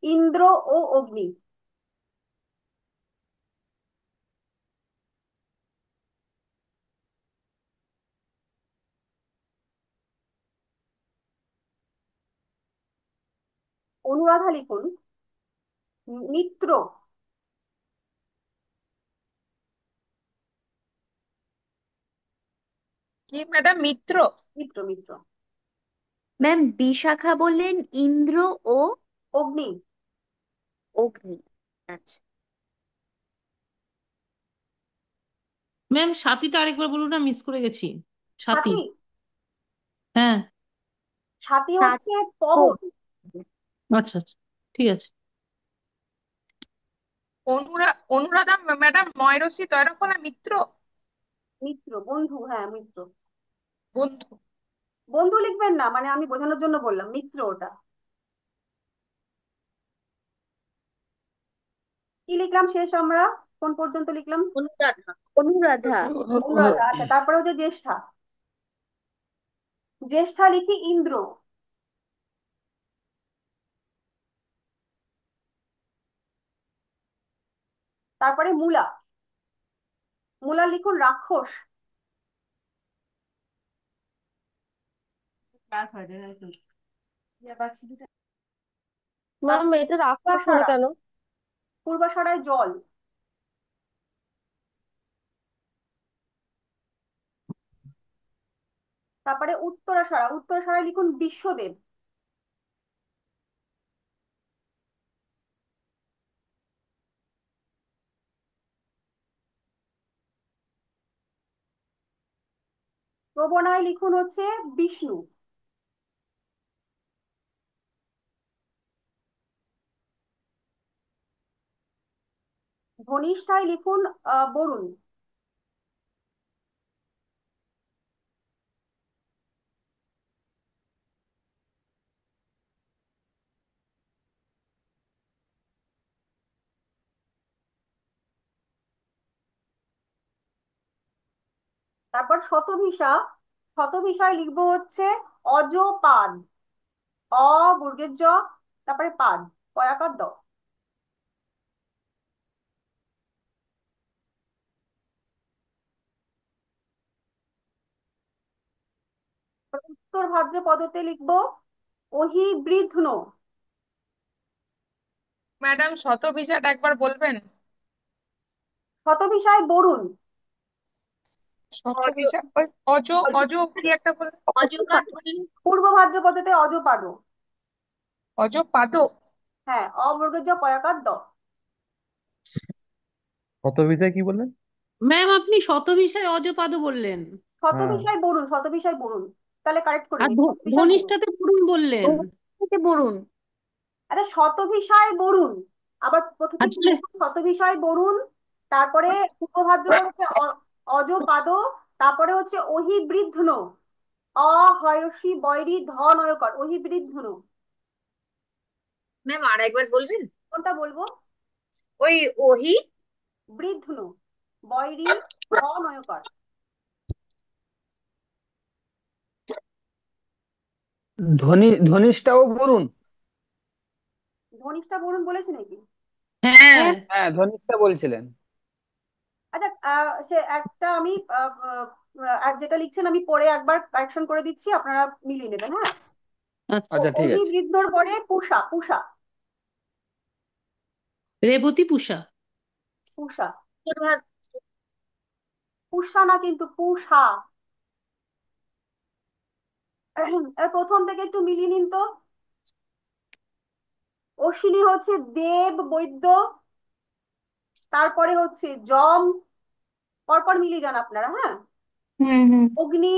ইন্দ্র ও অগ্নি। অনুরাধা লিখুন মিত্র। কি ম্যাডাম, মিত্র? মিত্র, মিত্র। ম্যাম, বিশাখা বললেন ইন্দ্র ও অগ্নি। অগ্নি। আচ্ছা। ম্যাম সাথীটা আরেকবার বলুন না, মিস করে গেছি। সাথী। সাথী, হ্যাঁ। সাথী সাত। হচ্ছে পবন। আচ্ছা আচ্ছা, ঠিক আছে। অনুরাধা ম্যাডাম ময়রসি তৈরফলা মিত্র। মিত্র বন্ধু, হ্যাঁ মিত্র। বন্ধু। বন্ধু লিখবেন না, মানে আমি বোঝানোর জন্য বললাম মিত্র ওটা। কি লিখলাম শেষ আমরা? কোন পর্যন্ত লিখলাম? অনুরাধা। অনুরাধা। অনুরাধা। আচ্ছা, তারপরে হচ্ছে জ্যেষ্ঠা। জ্যেষ্ঠা লিখি ইন্দ্র। তারপরে মূলা, মূলা লিখুন রাক্ষস। ম্যাম, এটা রাক্ষস হলো পূর্বাষাঢ়া, কেন? পূর্বাষাঢ়ায় জল। তারপরে উত্তরাষাঢ়া, উত্তরাষাঢ়ায় লিখুন বিশ্বদেব। শ্রবণায় লিখুন হচ্ছে বিষ্ণু। ধনিষ্ঠায় লিখুন বরুণ। তারপর শতভিসা, শতভিসায় লিখবো হচ্ছে অজপাদ। অ বর্গের জ, তারপরে পাদ, পয়াকার দ। উত্তর ভাদ্রপদতে লিখবো অহিবৃধ্ন। ম্যাডাম শতভিষাট একবার বলবেন? শতভিসায় বরুণ। অজ শতভিষা ওই অজ, অজ অজ কি একটা বললেন? অজপাত বললেন। পূর্ব ভাদ্রপদতে অজপাদ। অজ পাদ। হ্যাঁ, অবর্গের জ পয়াকার দ। কত বিষয় কি বললেন? ম্যাম আপনি শতভিসায় অজপাদ বললেন, হ্যাঁ, শতভিসায় বরুণ, শতভিসাই বরুণ। তাহলে কারেক্ট করে আর নিন, শতভিসায় বরুণ। ধনিষ্ঠাতে বরুণ বললেন। ধনিষ্ঠাতে বরুণ। আরে শতভিসায় বরুণ, আবার প্রথম থেকে আসলে লিখুন শতভিসায় বরুণ। তারপরে পূর্ব ভাদ্রপদতে অজপাদ। তারপরে হচ্ছে অহিবৃধ্ন। অ হয়সী বৈরী ধ নয়কর, অহিবৃধ্ন। ম্যাম আর একবার বলবেন? কোনটা বলবো? ওই ওহি। বৃধ্ন, বৈরী ধ নয়কর। ধনিষ্ঠাও বরুণ। ধনিষ্ঠা বরুণ বলেছি নাকি? হ্যাঁ, হ্যাঁ হ্যাঁ, ধনিষ্ঠা বলছিলেন। আচ্ছা, সে একটা আমি যেটা লিখছেন আমি পরে একবার কারেকশন করে দিচ্ছি, আপনারা মিলিয়ে নেবেন, হ্যাঁ। আচ্ছা। আচ্ছা, ঠিক আছে। অহিবৃদ্ধর পরে পুষা, পুষা, রেবতী পুষা। পুষা। উত্তর ভাদ পুষা না কিন্তু পুষা। প্রথম থেকে একটু মিলিয়ে নিন তো। অশ্বিনী হচ্ছে দেব বৈদ্য, তারপরে হচ্ছে যম। পরপর মিলিয়ে যান আপনারা, হ্যাঁ। হুম হুম অগ্নি,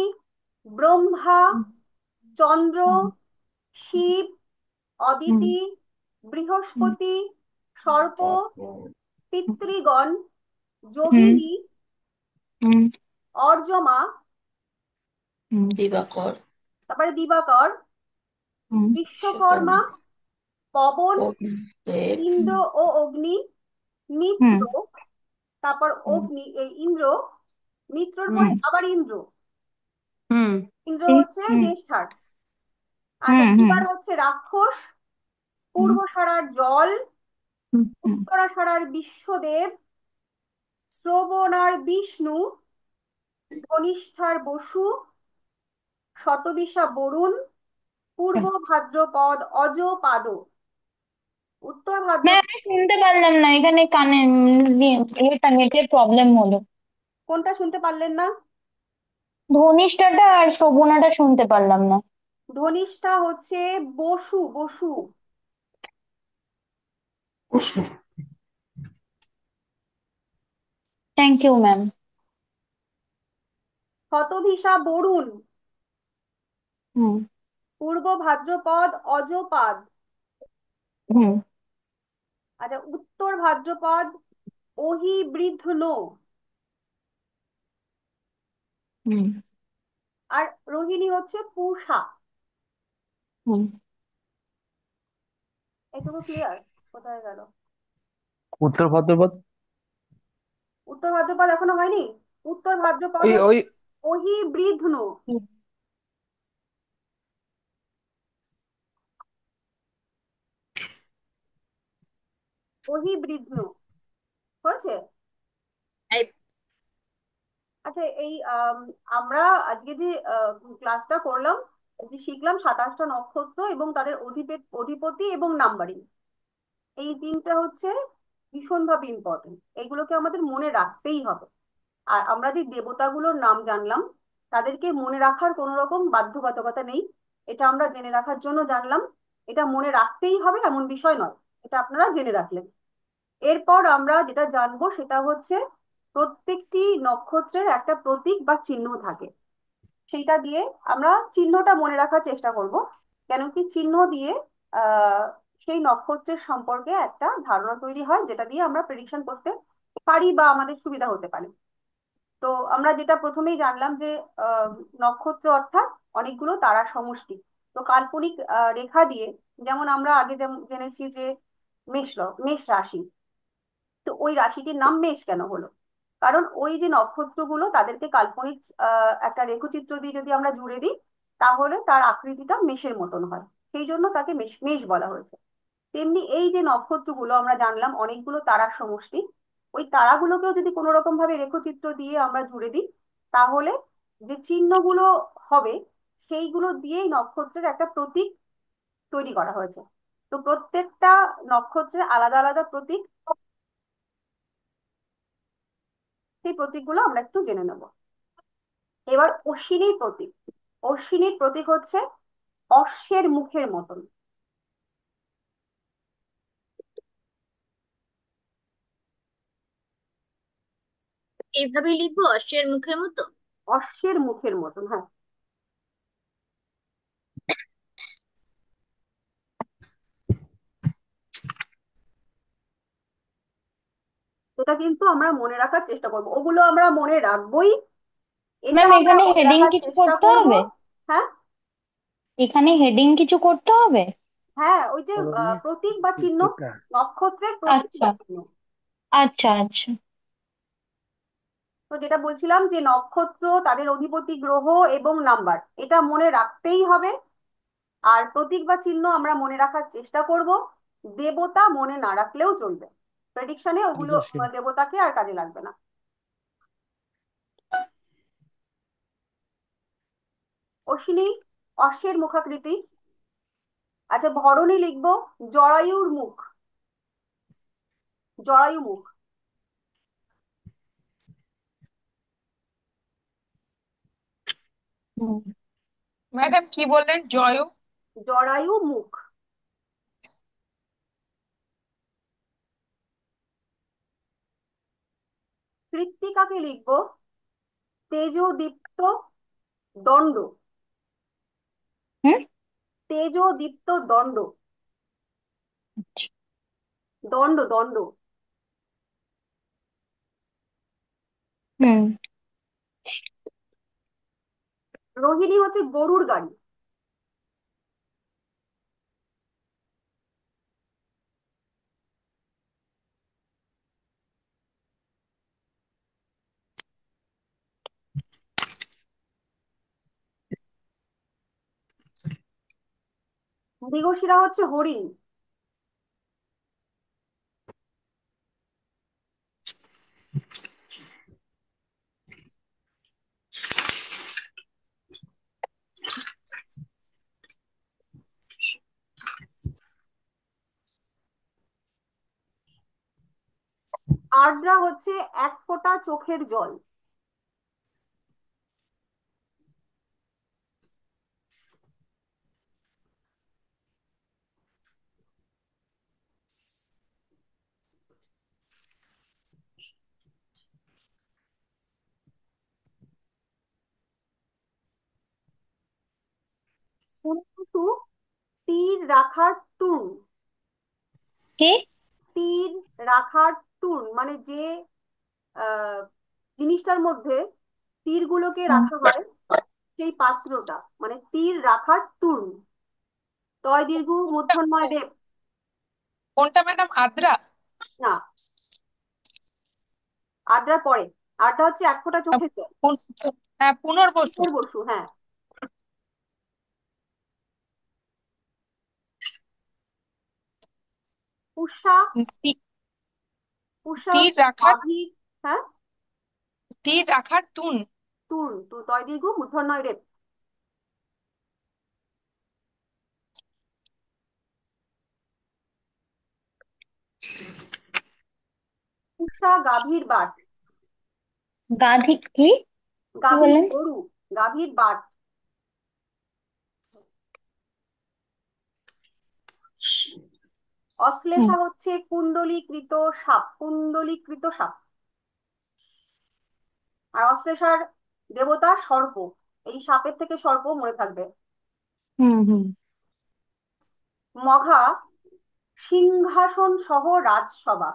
ব্রহ্মা, চন্দ্র, শিব, হুম অদিতি, হুম বৃহস্পতি, সর্প, পিতৃগণ, হুম যোগিনী, হুম অর্যমা, হুম দিবাকর, তারপরে দিবাকর, হুম বিশ্বকর্মা, বিশ্বকর্মা, পবন, দেব, ইন্দ্র ও অগ্নি, মিত্র, হুম তারপর হুম অগ্নি, এই ইন্দ্র, মিত্রর পরে হুম আবার ইন্দ্র। হুম ইন্দ্র ঠিক, হচ্ছে হুম জ্যেষ্ঠার। আচ্ছা, হুম হুম এবার হচ্ছে রাক্ষস, হুম পূর্ব সারার জল, হুম হুম উত্তরা সারার বিশ্বদেব, শ্রবণার বিষ্ণু, ধনিষ্ঠার বসু, শতবিশা বরুণ, পূর্ব হুম। ভাদ্রপদ অজপাদ, উত্তর ভাদ্র। ম্যাম আমি শুনতে পারলাম না, এখানে কানে এটা নেটের প্রবলেম হলো। কোনটা শুনতে পারলেন না? ধনিষ্ঠাটা আর শোভনাটা শুনতে পারলাম না। ধনিষ্ঠা হচ্ছে বসু, বসু। কুসুম, থ্যাংক ইউ ম্যাম। শতভিসা বরুণ, হুম পূর্ব ভাদ্রপদ অজপাদ। হুম আচ্ছা, উত্তর ভাদ্রপদ অহিবৃধ্ন। হুম আর রোহিণী হচ্ছে পূষা। হুম এটুকু ক্লিয়ার? কোথায় গেল? উত্তর ভাদ্রপদ। উত্তর ভাদ্রপদ এখনো হয়নি। উত্তর ভাদ্রপদ ওই হচ্ছে ওই অহিবৃধ্ন। অহিবৃধ্ন হয়েছে। এই আচ্ছা, এই আমরা আজকে যে ক্লাসটা করলাম, যে শিখলাম 27টা নক্ষত্র এবং তাদের অধিপতি এবং নাম্বারিং, এই তিনটা হচ্ছে ভীষণভাবে ইম্পর্টেন্ট। এগুলোকে আমাদের মনে রাখতেই হবে। আর আমরা যে দেবতাগুলোর নাম জানলাম, তাদেরকে মনে রাখার কোনো রকম বাধ্যবাধকতা নেই। এটা আমরা জেনে রাখার জন্য জানলাম। এটা মনে রাখতেই হবে এমন বিষয় নয়, এটা আপনারা জেনে রাখলেন। এরপর আমরা যেটা জানবো সেটা হচ্ছে প্রত্যেকটি নক্ষত্রের একটা প্রতীক বা চিহ্ন থাকে। সেইটা দিয়ে আমরা চিহ্নটা মনে রাখার চেষ্টা করব। কেন কি চিহ্ন দিয়ে আহ সেই নক্ষত্রের সম্পর্কে একটা ধারণা তৈরি হয়, যেটা দিয়ে আমরা প্রেডিকশন করতে পারি বা আমাদের সুবিধা হতে পারে। তো আমরা যেটা প্রথমেই জানলাম যে আহ, নক্ষত্র অর্থাৎ অনেকগুলো তারার সমষ্টি। তো কাল্পনিক রেখা দিয়ে, যেমন আমরা আগে যেমন জেনেছি যে মেষ রাশি, তো ওই রাশিটির নাম মেষ কেন হলো? কারণ ওই যে নক্ষত্রগুলো তাদেরকে কাল্পনিক একটা রেখচিত্র দিয়ে যদি আমরা জুড়ে দিই, তাহলে তার আকৃতিটা মেষের মতন হয়, সেই জন্য তাকে মেষ মেষ বলা হয়েছে। তেমনি এই যে নক্ষত্রগুলো আমরা জানলাম অনেকগুলো তারার সমষ্টি, ওই তারাগুলোকেও যদি কোনো রকম ভাবে রেখচিত্র দিয়ে আমরা জুড়ে দিই, তাহলে যে চিহ্নগুলো হবে সেইগুলো দিয়েই নক্ষত্রের একটা প্রতীক তৈরি করা হয়েছে। তো প্রত্যেকটা নক্ষত্রের আলাদা আলাদা প্রতীক, সেই প্রতীকগুলো আমরা একটু জেনে নেব। এবার অশ্বিনীর প্রতীক। অশ্বিনীর প্রতীক হচ্ছে অশ্বের মুখের মতন। এইভাবেই লিখবো, অশ্বের মুখের মতো? অশ্বের মুখের মতন, হ্যাঁ। এটা কিন্তু আমরা মনে রাখার চেষ্টা করব, ওগুলো আমরা মনে রাখবোই, এটা ম্যাম আমরা এখানে মনে হেডিং রাখার কিছু চেষ্টা করতে করব। হবে? হ্যাঁ, এখানে হেডিং কিছু করতে হবে? হ্যাঁ, ওই যে কলমে প্রতীক বা চিহ্ন, চিত্রটা। নক্ষত্রের প্রতীক আচ্ছা বা চিহ্ন। আচ্ছা আচ্ছা। তো যেটা বলছিলাম যে নক্ষত্র, তাদের অধিপতি গ্রহ এবং নাম্বার, এটা মনে রাখতেই হবে। আর প্রতীক বা চিহ্ন আমরা মনে রাখার চেষ্টা করব। দেবতা মনে না রাখলেও চলবে, প্রেডিকশনে ওগুলো মৃগশিরা। দেবতাকে আর কাজে লাগবে না। অশ্বিনী অশ্বের মুখাকৃতি। আচ্ছা, ভরণী লিখবো জরায়ুর মুখ, জরায়ু মুখ। হুম। ম্যাডাম কি বললেন? জয়? জরায়ু মুখ। কৃত্তিকাকে লিখবো তেজোদীপ্ত দণ্ড, হুম। তেজোদীপ্ত দণ্ড, দণ্ড দণ্ড। হুম। রোহিণী হচ্ছে গরুর গাড়ি। মৃগশিরা হচ্ছে হরিণ। আর্দ্রা হচ্ছে এক ফোঁটা চোখের জল। পুনর্বসু তীর রাখার তুন। কি? তীর রাখার তুন মানে যে আহ জিনিসটার মধ্যে তীরগুলোকে হুম। রাখা হয়, সেই পাত্রটা মানে তীর রাখার তুন। তয় দীর্ঘ কোনটা মূর্ধন্যয় দেব। কোনটা ম্যাডাম? আদ্রা? না, আদ্রার পরে। আদ্রা হচ্ছে এক ফোঁটা আহ, চোখের জল। হ্যাঁ, পুনর্বসু। বসু, হ্যাঁ। উষা, তীর উষা তীর হচ্ছে রাখার গাভীর। হ্যাঁ, তীর রাখার তুন। তুন তো তয় দীর্ঘ মূর্ধন্যয় রেপ। উষা গাভীর বাট। গাধি কি? কি গাভীর বললেন? গরু, গাভীর বাট। হুম। অশ্লেষা হচ্ছে কুণ্ডলীকৃত সাপ, কুণ্ডলীকৃত সাপ। আর অশ্লেষার দেবতা সর্প। এই সাপের থেকে সর্প মনে থাকবে। হুম হুম মঘা সিংহাসন সহ রাজসভা।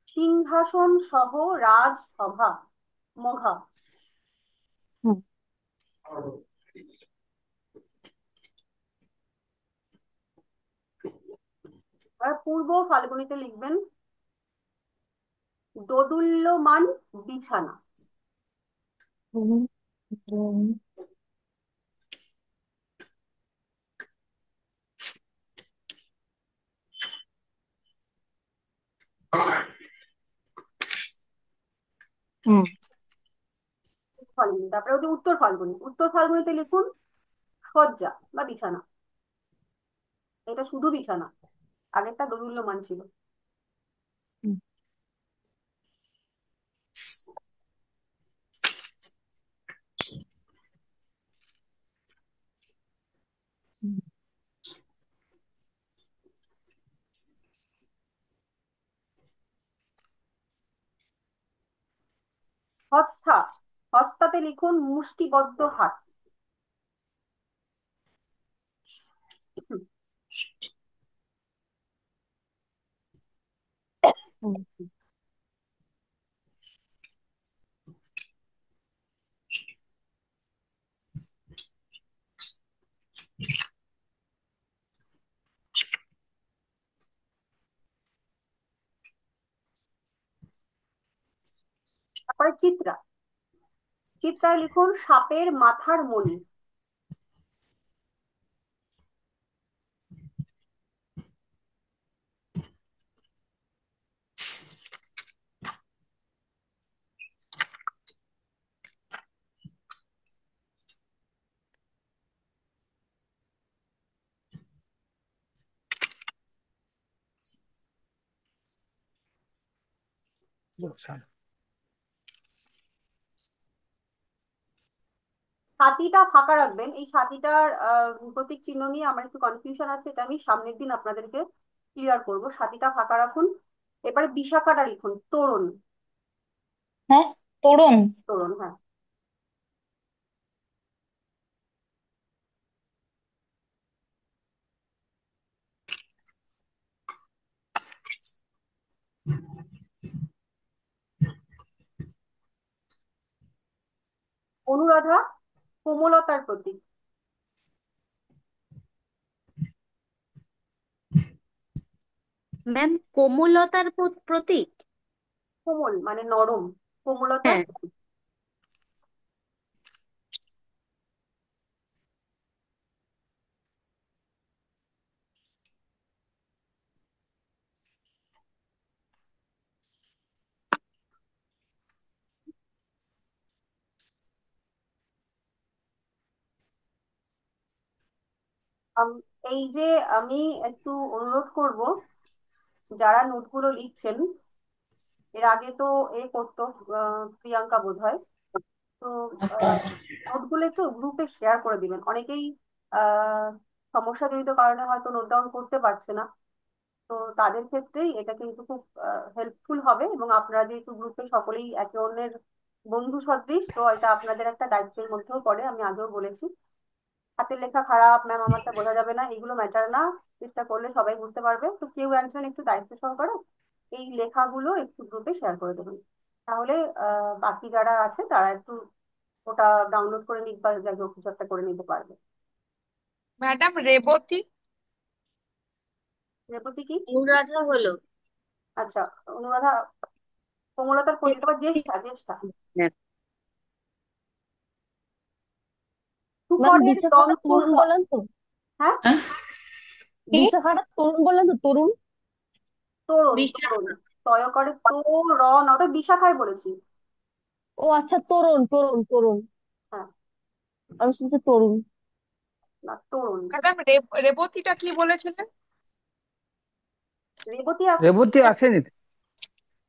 সিংহাসন সহ রাজসভা, মঘা। হুম আর পূর্ব ফাল্গুনিতে লিখবেন দোদুল্যমান বিছানা। হুম হুম হুম ফাল্গুনি, তারপরে হচ্ছে উত্তর ফাল্গুনি। উত্তর ফাল্গুনিতে লিখুন শয্যা বা বিছানা। এটা শুধু বিছানা, আগেরটা দোদুল্যমান ছিল। হুম হুম। হস্থা, হস্তাতে লিখুন মুষ্টিবদ্ধ হাত। হুম। তারপরে চিত্রা, চিত্রায় লিখুন সাপের মাথার মণি। ছাতিটা ফাঁকা রাখবেন। এই ছাতিটার প্রতীক চিহ্ন নিয়ে আমার একটু কনফিউশন আছে, এটা আমি সামনের দিন আপনাদেরকে ক্লিয়ার করব। ছাতিটা ফাঁকা রাখুন। এবারে বিশাখাটা লিখুন তোরণ। হ্যাঁ, তরুণ। তোরণ, হ্যাঁ। অনুরাধা কোমলতার প্রতীক। ম্যাম কোমলতার প্রতীক। কোমল মানে নরম, কোমলতার হ্যাঁ প্রতীক। এই যে আমি একটু অনুরোধ করব, যারা নোটগুলো লিখছেন, এর আগে তো এ করতো প্রিয়াঙ্কা বোধহয়, তো নোটগুলো একটু গ্রুপে শেয়ার করে দিবেন। অনেকেই আহ সমস্যাজনিত কারণে হয়তো নোট ডাউন করতে পারছে না। তো তাদের ক্ষেত্রেই এটা কিন্তু খুব হেল্পফুল হবে। এবং আপনারা যেহেতু গ্রুপে সকলেই একে অন্যের বন্ধু সদৃশ, তো এটা আপনাদের একটা দায়িত্বের মধ্যেও পড়ে। আমি আগেও বলেছি, হাতের লেখা খারাপ ম্যাম আমারটা বোঝা যাবে না, এগুলো ম্যাটার না। চেষ্টা করলে সবাই বুঝতে পারবে। তো কেউ একজন একটু দায়িত্ব সহকারে এই লেখাগুলো একটু গ্রুপে শেয়ার করে দেবেন। তাহলে বাকি যারা আছে তারা একটু ওটা ডাউনলোড করে নিক বা যাই হোক কিছু একটা করে নিতে পারবে। ম্যাডাম রেবতী। রেবতী কি? অনুরাধা হলো। আচ্ছা, অনুরাধা কোমলতার প্রতীক। আবার জ্যেষ্ঠা, জ্যেষ্ঠা ম্যাম ম্যাম সুকরের বিশাখাটা দন্ত তরুণ স- বলেন তো? হ্যাঁ, হ্যাঁ, কি? বিশাখাটা তরুণ বলেন তো, তরুণ? তোরণ, তোরণ। বিশাখা। তয়কারে তো র না, ওটা বিশাখায় বলেছি। ও আচ্ছা, তরুণ তরুণ তরুণ। হ্যাঁ, আমি শুনছি তরুণ। না তোরণ। ম্যাডাম রেবতীটা কি বলেছিলেন? রেবতী রেবতী আসেনি,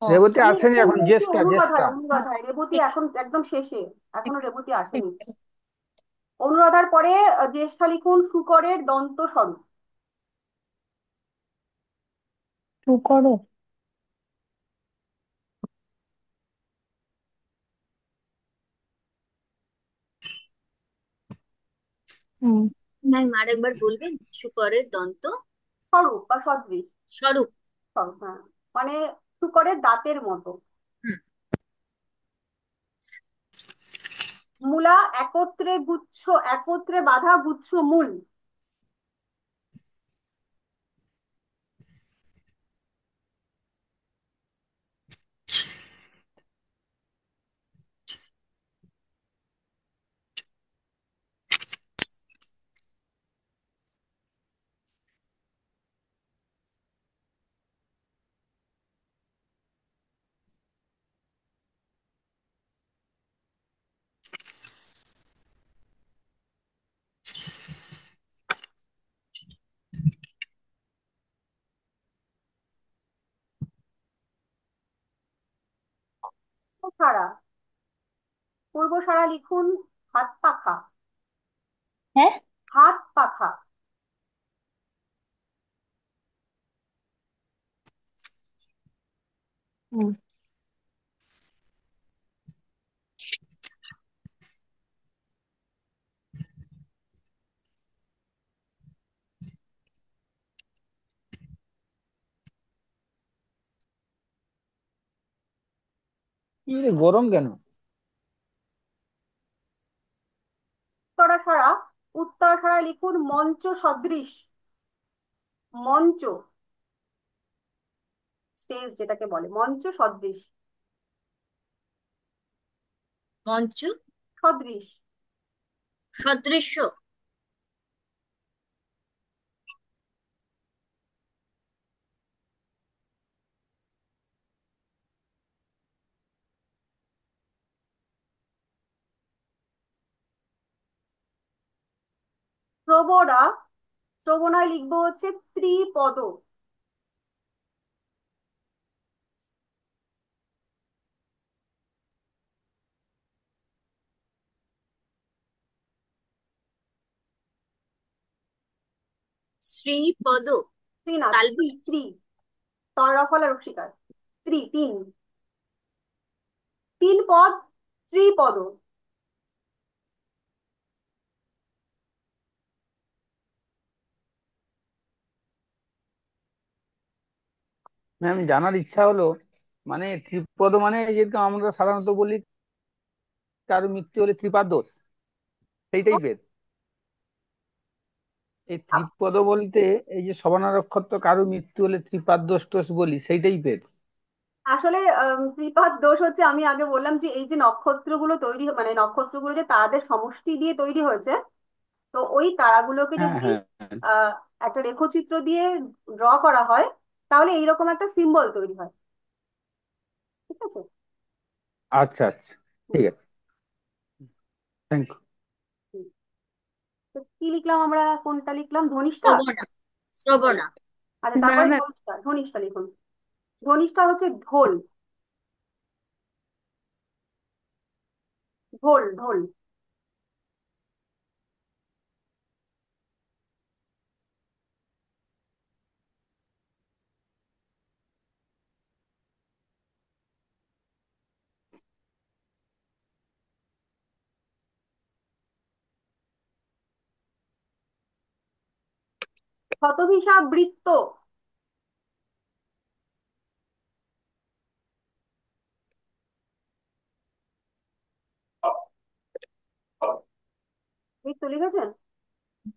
ও, রেবতী আমি আসেনি, আমি এখন বলছি জ্যেষ্ঠা জ্যেষ্ঠা। অনুরাধায়, হ্যাঁ, অনুরাধায় রেবতী ঠিক এখন একদম শেষে, ঠিক এখনো রেবতী ঠিক আসেনি। ঠিক। অনুরাধার পরে জ্যেষ্ঠা লিখুন শুকরের দন্ত স্বরূপ। টু করো। হুম। ম্যাম আরেকবার বলবেন? শুকরের দন্ত স্বরূপ বা সদৃশ। স্বরূপ। স্বরূপ, হ্যাঁ। মানে শুকরের দাঁতের মতো। হুম। মূলা একত্রে গুচ্ছ, একত্রে বাঁধা গুচ্ছ মূল। ছাড়া, পূর্ব সারা লিখুন হাত পাখা। হ্যাঁ। হাত পাখা। হুম। কি রে, গরম কেন? উত্তরা সারা, উত্তরা সারা লিখুন মঞ্চ সদৃশ। মঞ্চ, স্টেজ যেটাকে বলে, মঞ্চ সদৃশ। মঞ্চ সদৃশ। সদৃশ্য। শ্রবণা, শ্রবণায় লিখবো হচ্ছে ত্রিপদ। শ্রীপদ। ত্রি না, ত্রি তালবস। ত্রি। তয়রফলা রসিকার। ত্রি, তিন। তিন পদ, ত্রিপদ। ম্যাম জানার ইচ্ছা হলো, মানে ত্রিপদ মানে যেরকম আমরা সাধারণত বলি কারো মৃত্যু হলে ত্রিপাদ দোষ, সেই টাইপের? এই ত্রিপদ বলতে এই যে শবনারক্ষত্র কারো মৃত্যু হলে ত্রিপাদ দোষ টোষ বলি, সেই টাইপের? আসলে ত্রিপাদ দোষ হচ্ছে, আমি আগে বললাম যে এই যে নক্ষত্রগুলো তৈরি, মানে নক্ষত্রগুলো যে তারাদের সমষ্টি দিয়ে তৈরি হয়েছে, তো ওই তারাগুলোকে হ্যাঁ, যদি হ্যাঁ। আহ একটা রেখচিত্র দিয়ে ড্র করা হয়, তাহলে এইরকম একটা সিম্বল তৈরি হয়। ঠিক আছে। আচ্ছা, আচ্ছা, হুম, ঠিক আছে। Thank you. হুম। তো কি লিখলাম আমরা, কোনটা লিখলাম, ধনিষ্ঠা? শ্রবণা। শ্রবণা। আচ্ছা, তারপরে ম্যাম ধনিষ্ঠা, ধনিষ্ঠা লিখুন। ধনিষ্ঠা হচ্ছে ঢোল। ঢোল, ঢোল। শতভিসা বৃত্ত। বৃত্ত লিখেছেন?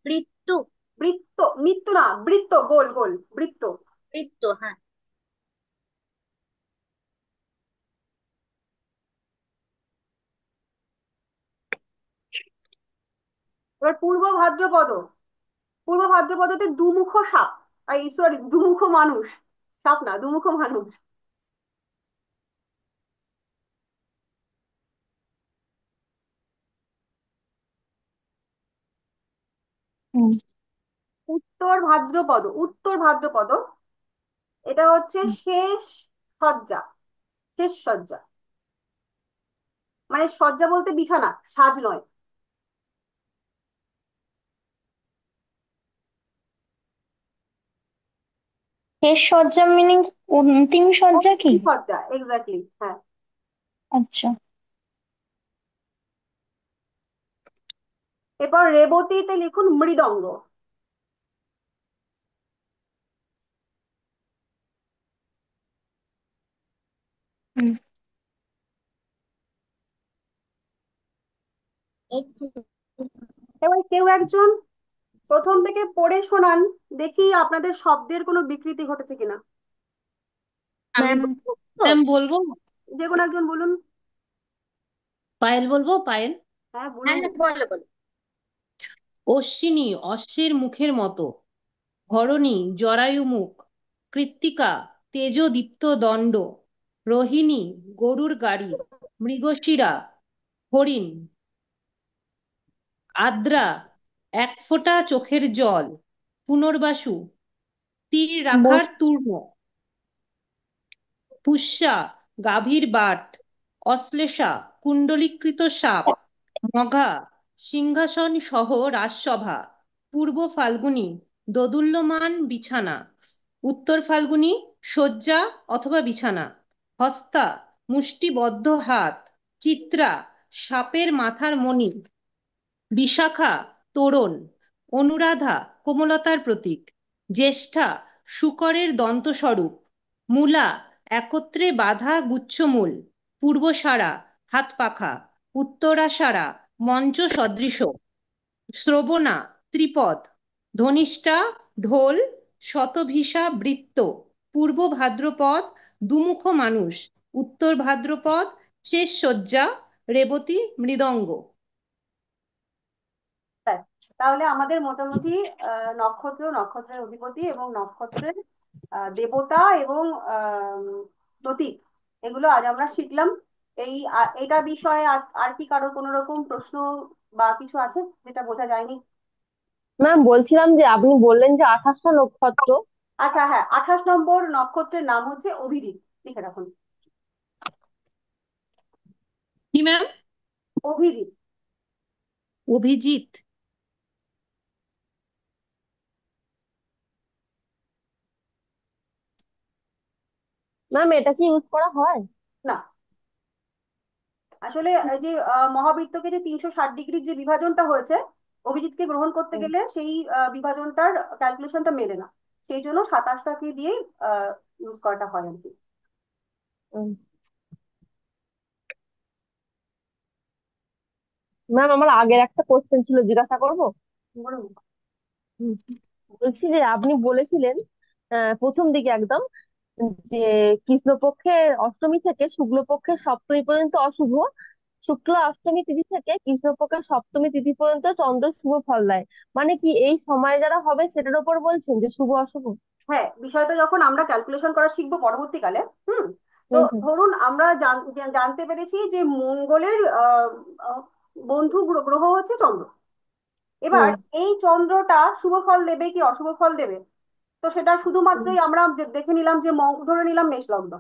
বৃত্ত। বৃত্ত, মৃত্যু না, বৃত্ত, গোল গোল বৃত্ত। বৃত্ত, হ্যাঁ। এবার পূর্ব ভাদ্রপদ। পূর্ব ভাদ্রপদতে দুমুখ সাপ, এই সরি, দুমুখ মানুষ। সাপ না, দুমুখ মানুষ। হুম। উত্তর ভাদ্রপদ, উত্তর ভাদ্রপদ, এটা হচ্ছে হুম। শেষ সজ্জা। শেষ সজ্জা, মানে সজ্জা বলতে বিছানা, সাজ নয়। শেষ সজ্জা মিনিং অন্তিম সজ্জা কি? অন্তিম সজ্জা, এক্স্যাক্টলি, হ্যাঁ। আচ্ছা। এরপর রেবতীতে লিখুন মৃদঙ্গ। হুম। এবার কেউ একজন প্রথম থেকে পড়ে শোনান, দেখি আপনাদের শব্দের কোনো বিকৃতি ঘটেছে কিনা। আমি ম্যাম বলবো। ম্যাম বলবো? যে কোনো একজন বলুন। পায়েল বলবো, পায়েল। হ্যাঁ হ্যাঁ বলুন। হ্যাঁ, বলো বলো। অশ্বিনী অশ্বের মুখের মতো, ভরণী জরায়ু মুখ, কৃত্তিকা তেজদীপ্ত দণ্ড, রোহিণী গরুর গাড়ি, মৃগশিরা হরিণ, আদ্রা এক ফোঁটা চোখের জল, পুনর্বাসু তীর রাখার তূর্ণ, পুষ্যা গাভীর বাট, অশ্লেষা কুণ্ডলীকৃত সাপ, মঘা সিংহাসন সহ রাজসভা, পূর্ব ফাল্গুনী দোদুল্যমান বিছানা, উত্তর ফাল্গুনী শয্যা অথবা বিছানা, হস্তা মুষ্টিবদ্ধ হাত, চিত্রা সাপের মাথার মণি, বিশাখা তোরণ, অনুরাধা কোমলতার প্রতীক, জ্যেষ্ঠা শূকরের দন্তস্বরূপ, মূলা একত্রে বাঁধা গুচ্ছমূল, পূর্বসারা হাত পাখা, উত্তরাষাঢ়া মঞ্চ সদৃশ, শ্রবণা ত্রিপদ, ধনিষ্ঠা ঢোল, শতভিসা বৃত্ত, পূর্ব ভাদ্রপদ দুমুখ মানুষ, উত্তর ভাদ্রপদ শেষ শয্যা, রেবতী মৃদঙ্গ। ব্যাস। তাহলে আমাদের মোটামুটি নক্ষত্র, নক্ষত্রের অধিপতি এবং নক্ষত্রের দেবতা এবং আহ প্রতীক, এগুলো আজ আমরা শিখলাম। এটা বিষয়ে আজ আর কি কারোর কোনো রকম প্রশ্ন বা কিছু আছে যেটা বোঝা যায়নি? ম্যাম বলছিলাম যে আপনি বললেন যে 28টা নক্ষত্র। আচ্ছা হ্যাঁ, 28 নম্বর নক্ষত্রের নাম হচ্ছে অভিজিৎ, লিখে রাখুন। কি ম্যাম? অভিজিৎ। অভিজিৎ। ম্যাম এটা কি ইউজ করা হয়? না, আসলে এই যে মহাবৃত্তকে যে 360 ডিগ্রির যে বিভাজনটা হয়েছে, অভিজিৎকে গ্রহণ করতে হুম, গেলে সেই বিভাজনটার ক্যালকুলেশনটা মেলে না। সেই জন্য 27টাকে দিয়ে ইউজ করাটা হয় আর কি। হুম। ম্যাম আমার আগের একটা কোশ্চেন ছিল, জিজ্ঞাসা করবো? বলুন। হুম। বলছি যে আপনি বলেছিলেন প্রথম দিকে একদম যে কৃষ্ণপক্ষের অষ্টমী থেকে শুক্লপক্ষের সপ্তমী পর্যন্ত অশুভ, শুক্লা অষ্টমী তিথি থেকে কৃষ্ণপক্ষের সপ্তমী তিথি পর্যন্ত চন্দ্র শুভ ফল দেয়। মানে কি এই সময় যারা হবে সেটার উপর বলছেন যে শুভ অশুভ? হ্যাঁ, বিষয়টা যখন আমরা ক্যালকুলেশন করা শিখবো পরবর্তীকালে, তো হুম হুম ধরুন আমরা জানতে পেরেছি যে মঙ্গলের আহ, বন্ধু গ্রহ হচ্ছে চন্দ্র। এবার হুম এই চন্দ্রটা শুভ ফল দেবে কি অশুভ ফল দেবে, তো সেটা হুম শুধুমাত্রই আমরা দেখে নিলাম যে ধরে নিলাম মেষ লগ্ন।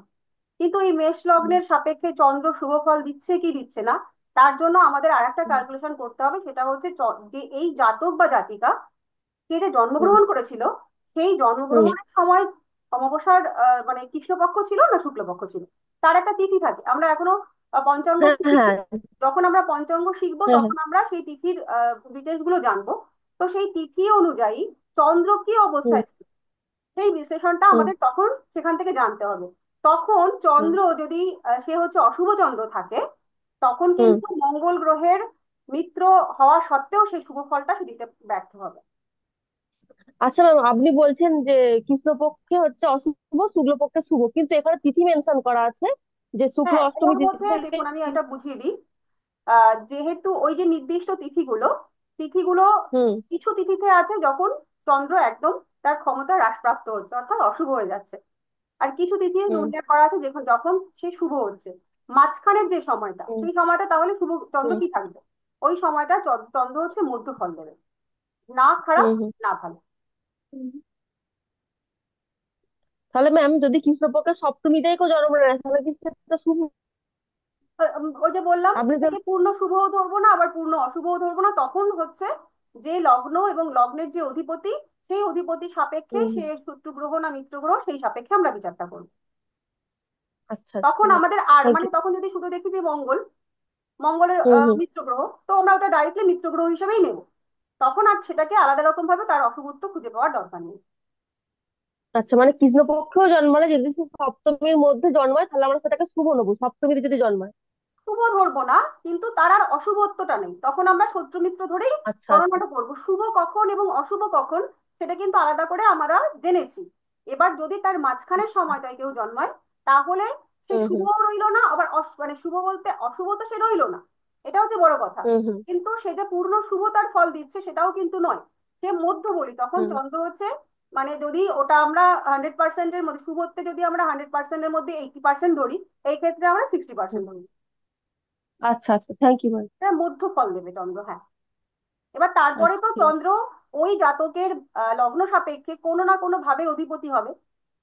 কিন্তু এই মেষ হুম লগ্নের সাপেক্ষে চন্দ্র শুভ ফল দিচ্ছে কি দিচ্ছে না, তার জন্য আমাদের আর একটা হুম ক্যালকুলেশন করতে হবে। সেটা হচ্ছে যে এই জাতক বা জাতিকা সে যে হুম জন্মগ্রহণ করেছিল, সেই হুম। জন্মগ্রহণের সময় অমাবস্যার মানে কৃষ্ণপক্ষ ছিল না শুক্লপক্ষ ছিল, তার একটা তিথি থাকে। আমরা এখনো পঞ্চাঙ্গ হ্যাঁ শিখিনি। হ্যাঁ যখন আমরা পঞ্চাঙ্গ শিখবো হ্যাঁ হ্যাঁ। তখন আমরা সেই তিথির ডিটেলস গুলো জানবো। তো সেই তিথি অনুযায়ী চন্দ্র কি হুম অবস্থায় ছিল, সেই বিশ্লেষণটা হুম আমাদের তখন সেখান থেকে জানতে হবে। তখন হুম চন্দ্র যদি সে হচ্ছে অশুভ চন্দ্র থাকে, তখন হুম। কিন্তু মঙ্গল গ্রহের মিত্র হওয়া সত্ত্বেও সেই শুভ ফলটা সে দিতে ব্যর্থ হবে। আচ্ছা ম্যাম আপনি বলছেন যে কৃষ্ণপক্ষে হচ্ছে অশুভ, শুক্লপক্ষে শুভ, কিন্তু এখানে তিথি মেনশন করা আছে যে শুক্ল হ্যাঁ, অষ্টমী ওর তিথি মধ্যে থেকে। দেখুন আমি এটা বুঝিয়ে দিই। যেহেতু ওই যে নির্দিষ্ট তিথিগুলো, তিথিগুলো হুম কিছু তিথিতে আছে যখন চন্দ্র একদম তার ক্ষমতা হ্রাসপ্রাপ্ত হচ্ছে, অর্থাৎ অশুভ হয়ে যাচ্ছে। আর কিছু তিথি হুম উল্লেখ করা আছে যখন যখন সে শুভ হচ্ছে। মাঝখানের যে সময়টা, হুম সেই সময়টা তাহলে শুভ চন্দ্র হুম কি থাকবে, ওই সময়টা চন্দ্র হচ্ছে মধ্য ফল দেবে, না খারাপ হুম হুম। না ভালো। হুম। তাহলে ম্যাম যদি কৃষ্ণপক্ষের সপ্তমীতেই কেউ জন্ম নেয় তাহলে কি সেটা শুভ? ওই যে বললাম, আপনি যে এটাকে পূর্ণ শুভও ধরবো না আবার পূর্ণ অশুভও ধরবো না। তখন হচ্ছে যে লগ্ন এবং লগ্নের যে অধিপতি, সেই অধিপতি সাপেক্ষে হুম সে শত্রু গ্রহ না মিত্র গ্রহ, সেই সাপেক্ষে আমরা বিচারটা করবো। আচ্ছা তখন আচ্ছা। আমাদের আর থ্যাংক মানে ইউ। তখন যদি শুধু দেখি যে মঙ্গলের হুম হুম মিত্র গ্রহ, তো আমরা ওটা ডাইরেক্টলি মিত্র গ্রহ হিসেবেই নেব। তখন আর সেটাকে আলাদা রকম ভাবে তার অশুভত্ব খুঁজে পাওয়ার দরকার নেই। আচ্ছা, মানে কৃষ্ণপক্ষেও জন্মালে যদি সে সপ্তমীর মধ্যে জন্মায় তাহলে আমরা সেটাকে শুভ নেবো, সপ্তমীতে যদি জন্মায়। শুভ ধরবো না, কিন্তু তার আর অশুভত্বটা নেই, তখন আমরা শত্রু মিত্র ধরেই আচ্ছা আচ্ছা। গণনাটা করবো। শুভ কখন এবং অশুভ কখন সেটা কিন্তু আলাদা করে আমরা জেনেছি। এবার যদি তার মাঝখানের সময়টায় কেউ জন্মায়, তাহলে সে হুম হুম শুভও রইলো না, আবার মানে শুভ বলতে অশুভ তো সে রইলো না, এটা হচ্ছে বড় কথা। হুম হুম কিন্তু সে যে পূর্ণ শুভ তার ফল দিচ্ছে সেটাও কিন্তু নয়, সে মধ্য বলি। তখন হুম চন্দ্র হচ্ছে, মানে যদি ওটা আমরা 100%-এর মধ্যে, শুভত্বে যদি আমরা 100%-এর মধ্যে 80% ধরি, এই ক্ষেত্রে আমরা 60% হুম। ধরি। আচ্ছা আচ্ছা, থ্যাংক ইউ ম্যাম। এটা মধ্য ফল দেবে চন্দ্র, হ্যাঁ। এবার তারপরে তো আচ্ছা। চন্দ্র ওই জাতকের লগ্ন সাপেক্ষে কোনো না কোনো ভাবে অধিপতি হবে,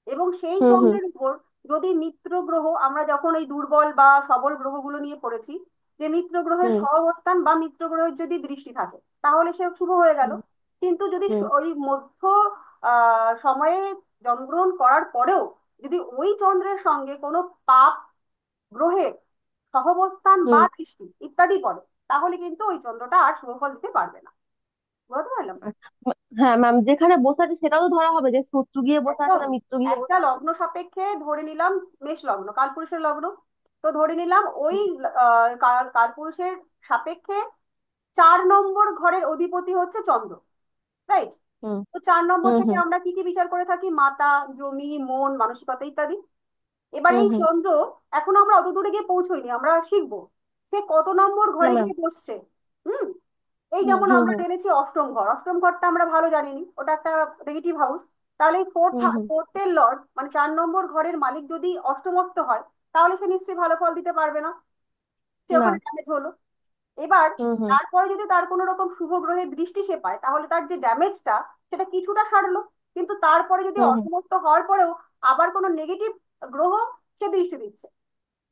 এবং সেই হুম হুম চন্দ্রের উপর যদি মিত্র গ্রহ, আমরা যখন এই দুর্বল বা সবল গ্রহগুলো নিয়ে পড়েছি, যে মিত্র গ্রহের হুম সহাবস্থান বা মিত্র গ্রহের যদি দৃষ্টি থাকে, তাহলে সে শুভ হয়ে গেল। হুম কিন্তু যদি হুম ওই মধ্য সময়ে জন্মগ্রহণ করার পরেও যদি ওই চন্দ্রের সঙ্গে কোনো পাপ গ্রহের সহাবস্থান বা হুম। দৃষ্টি ইত্যাদি পড়ে, তাহলে কিন্তু ওই চন্দ্রটা আর শুভ ফল দিতে পারবে না। বুঝতে পারলাম? আচ্ছা। হ্যাঁ ম্যাম, যেখানে বসে আছে সেটাও তো ধরা হবে যে শত্রু গিয়ে বসে আছে একদম। না মিত্র গিয়ে একটা বসে আছে। লগ্ন সাপেক্ষে ধরে নিলাম, মেষ লগ্ন কালপুরুষের লগ্ন, তো ধরে নিলাম ওই হুম কালপুরুষের সাপেক্ষে 4 নম্বর ঘরের অধিপতি হচ্ছে চন্দ্র, রাইট? হুম তো 4 নম্বর হুম থেকে হুম আমরা কি কি বিচার করে থাকি? মাতা, জমি, মন, মানসিকতা ইত্যাদি। এবার হুম এই হুম। চন্দ্র, এখনো আমরা অত দূরে গিয়ে পৌঁছইনি, আমরা শিখবো সে কত নম্বর হ্যাঁ ঘরে ম্যাম। গিয়ে বসছে। হুম। এই হুম যেমন হুম আমরা হুম জেনেছি অষ্টম ঘর, অষ্টম ঘরটা আমরা ভালো জানিনি, ওটা একটা নেগেটিভ হাউস। তাহলে এই হুম হুম ফোর্থের লর্ড মানে 4 নম্বর ঘরের মালিক যদি অষ্টমস্ত হয়, তাহলে সে নিশ্চয়ই ভালো ফল দিতে পারবে না, সে না। ওখানে ড্যামেজ হলো। এবার হুম হুম তারপরে যদি তার কোনো রকম শুভ গ্রহের দৃষ্টি সে পায়, তাহলে তার যে ড্যামেজটা সেটা কিছুটা সারলো। কিন্তু তারপরে যদি হুম হুম অসমস্ত হওয়ার পরেও আবার কোনো নেগেটিভ গ্রহ সে দৃষ্টি দিচ্ছে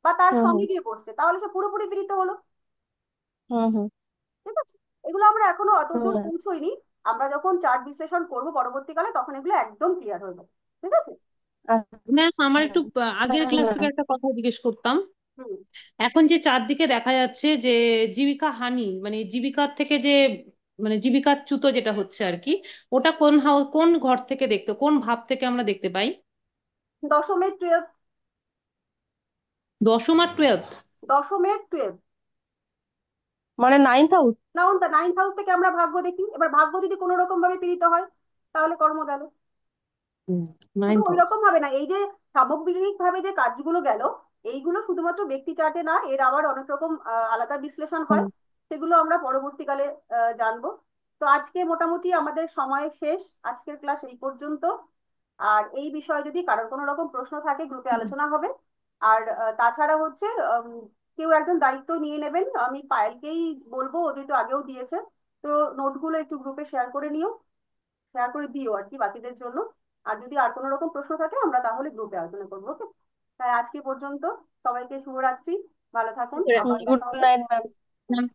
বা তার হুম সঙ্গে হুম গিয়ে বসছে, তাহলে সে পুরোপুরি পীড়িত হলো। হুম হুম ঠিক আছে? এগুলো আমরা এখনো অত হুম দূর ম্যাম। পৌঁছইনি, আমরা যখন চার্ট বিশ্লেষণ করবো পরবর্তীকালে তখন এগুলো একদম ক্লিয়ার হয়ে যাবে। ঠিক আছে? ম্যাম আমার একটু আগের হ্যাঁ ক্লাস থেকে ম্যাম। একটা কথা জিজ্ঞেস করতাম। হুম। এখন যে চারদিকে দেখা যাচ্ছে যে জীবিকা হানি, মানে জীবিকার থেকে যে, মানে জীবিকাচ্যুত যেটা হচ্ছে আর কি, ওটা কোন ঘর থেকে দেখতে, কোন ভাব থেকে আমরা দেখতে পাই? দশমের টুয়েলভ। দশম আর টুয়েলথ? দশমের টুয়েলভ। মানে নাইন্থ হাউস। না, 9th হাউস থেকে আমরা ভাগ্য দেখি। এবার ভাগ্য যদি কোনো রকম ভাবে পীড়িত হয়, তাহলে কর্ম গেল। শুধু নাইন্থ ওই হাউস। রকম ভাবে না, এই যে সামগ্রিক ভাবে যে কাজগুলো গেল, এইগুলো শুধুমাত্র ব্যক্তি চার্টে না, এর আবার অনেক রকম আলাদা বিশ্লেষণ হয়, হুম সেগুলো আমরা পরবর্তীকালে জানবো। তো আজকে মোটামুটি আমাদের সময় শেষ, আজকের ক্লাস এই পর্যন্ত। আর এই বিষয়ে যদি কারোর কোনো রকম প্রশ্ন থাকে গ্রুপে হুম। আলোচনা হবে। আর তাছাড়া হচ্ছে কেউ একজন দায়িত্ব নিয়ে নেবেন, আমি পায়েলকেই বলবো, ও যেহেতু আগেও দিয়েছে। তো নোটগুলো একটু গ্রুপে শেয়ার করে নিও, শেয়ার করে দিও আর কি বাকিদের জন্য। আর যদি আর কোনো রকম প্রশ্ন থাকে আমরা তাহলে গ্রুপে আলোচনা করবো, ওকে? তাই আজকে পর্যন্ত, সবাইকে শুভরাত্রি, ভালো থাকুন, আবার গুড দেখা হবে। Night ma'am.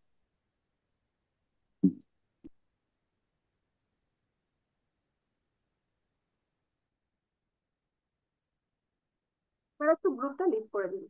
আপনারা একটু গ্রুপটা লিভ করে দিন।